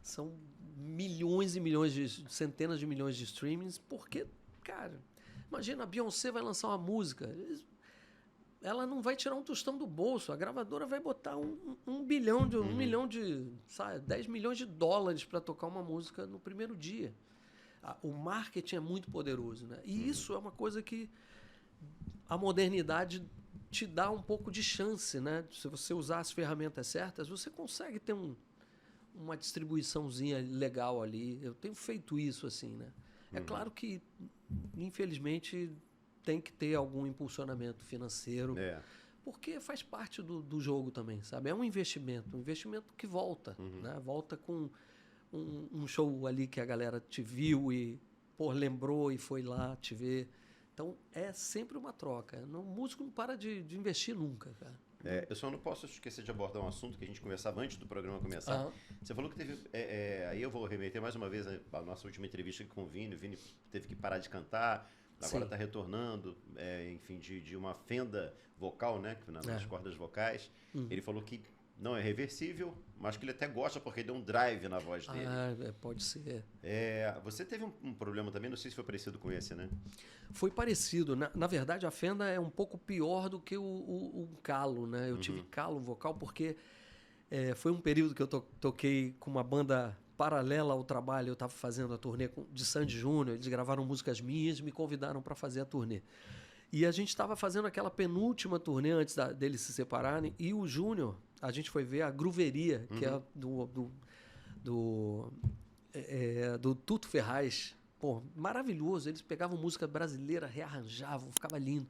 São milhões e milhões, centenas de milhões de streamings, porque, cara... Imagina, a Beyoncé vai lançar uma música, ela não vai tirar um tostão do bolso, a gravadora vai botar um bilhão de, 1 milhão de, sabe, 10 milhões de dólares para tocar uma música no primeiro dia. O marketing é muito poderoso, né? E isso é uma coisa que a modernidade te dá um pouco de chance, né? Se você usar as ferramentas certas, você consegue ter uma distribuiçãozinha legal ali. Eu tenho feito isso, assim, né? É claro que, infelizmente, tem que ter algum impulsionamento financeiro, porque faz parte do jogo também, sabe? É um investimento que volta, né? Volta com um show ali que a galera te viu e lembrou e foi lá te ver. Então, é sempre uma troca. O músico não para de investir nunca, cara. Eu só não posso esquecer de abordar um assunto que a gente conversava antes do programa começar. Você falou que teve... aí eu vou remeter mais uma vez a nossa última entrevista aqui com o Vini. O Vini teve que parar de cantar, agora está retornando, enfim, de uma fenda vocal, né? Nas cordas vocais. Ele falou que não é reversível, mas que ele até gosta porque deu um drive na voz dele. Pode ser. Você teve um problema também, não sei se foi parecido com esse, né? Foi parecido. Na verdade, a fenda é um pouco pior do que o calo, né? Eu tive calo vocal porque foi um período que eu toquei com uma banda paralela ao trabalho. Eu estava fazendo a turnê de Sandy Júnior, eles gravaram músicas minhas e me convidaram para fazer a turnê. E a gente estava fazendo aquela penúltima turnê antes deles se separarem, e o Júnior, a gente foi ver a Grooveria, que é do Tuto Ferraz. Pô, maravilhoso. Eles pegavam música brasileira, rearranjavam, ficava lindo.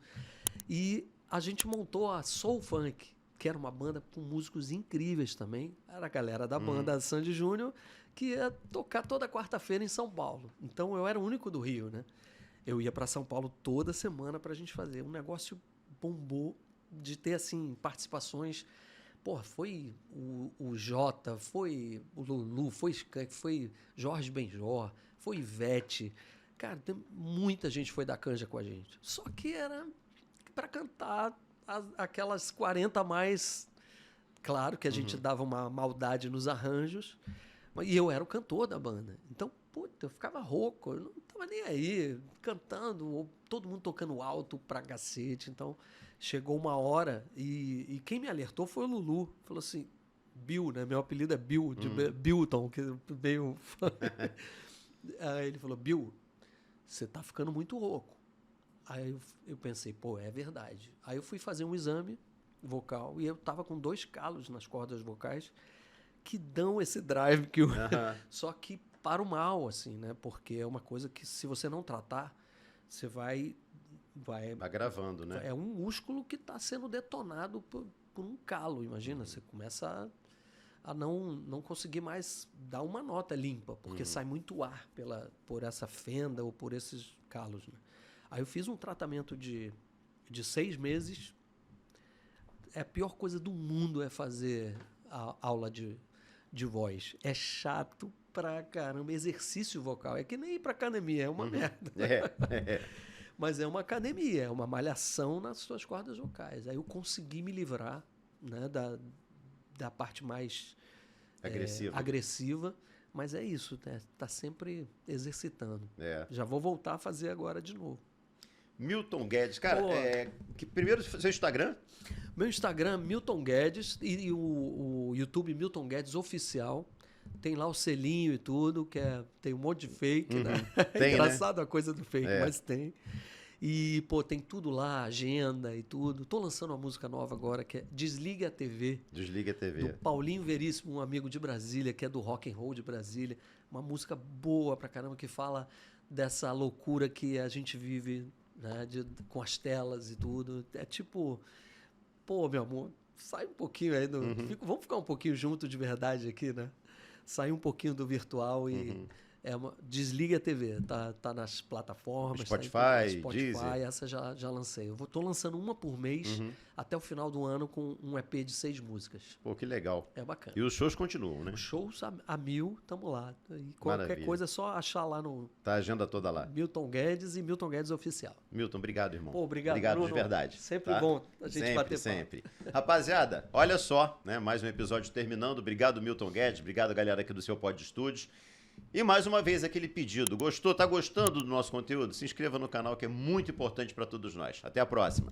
E a gente montou a Soul Funk, que era uma banda com músicos incríveis também. Era a galera da banda Sandy Júnior, que ia tocar toda quarta-feira em São Paulo. Então eu era o único do Rio, né? Eu ia para São Paulo toda semana pra gente fazer. Um negócio bombou de ter, assim, participações. Pô, foi o Jota, foi o Lulu, foi Skank, foi Jorge Benjor, foi Ivete. Cara, muita gente foi da canja com a gente. Só que era para cantar aquelas 40 a mais. Claro que a gente dava uma maldade nos arranjos. E eu era o cantor da banda. Então, puta, eu ficava rouco, eu não tava nem aí, cantando, ou todo mundo tocando alto pra cacete. Então, chegou uma hora e quem me alertou foi o Lulu. Falou assim, Bill, né? Meu apelido é Bill, de Bilton, que veio... Aí ele falou, Bill, você tá ficando muito rouco. Aí eu pensei, pô, é verdade. Aí eu fui fazer um exame vocal e eu tava com 2 calos nas cordas vocais que dão esse drive que só que para o mal, assim, né? Porque é uma coisa que se você não tratar, você vai agravando, né? É um músculo que está sendo detonado por um calo, imagina. Você começa a não conseguir mais dar uma nota limpa, porque sai muito ar por essa fenda ou por esses calos, né? Aí eu fiz um tratamento de 6 meses. A pior coisa do mundo é fazer a aula de voz. É chato pra caramba. Exercício vocal. É que nem ir pra academia, é uma merda. Mas é uma academia, é uma malhação nas suas cordas vocais. Aí eu consegui me livrar, né, da parte mais agressiva. Mas é isso, né? Tá sempre exercitando. Já vou voltar a fazer agora de novo. Milton Guedes, cara, primeiro seu Instagram? Meu Instagram, Milton Guedes, e o YouTube Milton Guedes Oficial. Tem lá o selinho e tudo, tem um monte de fake, né? Tem, engraçado, né? A coisa do fake, mas tem. E, pô, tem tudo lá, agenda e tudo. Tô lançando uma música nova agora, que é Desligue a TV. Desligue a TV. Do Paulinho Veríssimo, um amigo de Brasília, que é do rock and roll de Brasília. Uma música boa pra caramba, que fala dessa loucura que a gente vive, né, com as telas e tudo. É tipo, pô, meu amor, sai um pouquinho aí vamos ficar um pouquinho junto de verdade aqui, né? Sair um pouquinho do virtual e desliga a TV, tá nas plataformas, Spotify, Deezer. Essa já lancei. Eu tô lançando uma por mês até o final do ano com um EP de 6 músicas. Pô, que legal. É bacana. E os shows continuam, né? Os shows a 1000, tamo lá. E qualquer coisa é só achar lá no... Tá a agenda toda lá. Milton Guedes e Milton Guedes Oficial. Milton, obrigado, irmão. Pô, obrigado, Bruno, de Bruno. verdade. Sempre bom a gente bater papo. Sempre. Rapaziada, olha só, né? Mais um episódio terminando. Obrigado, Milton Guedes. Obrigado, galera aqui do seu Pod Estúdios. E mais uma vez aquele pedido. Gostou? Tá gostando do nosso conteúdo? Se inscreva no canal, que é muito importante para todos nós. Até a próxima.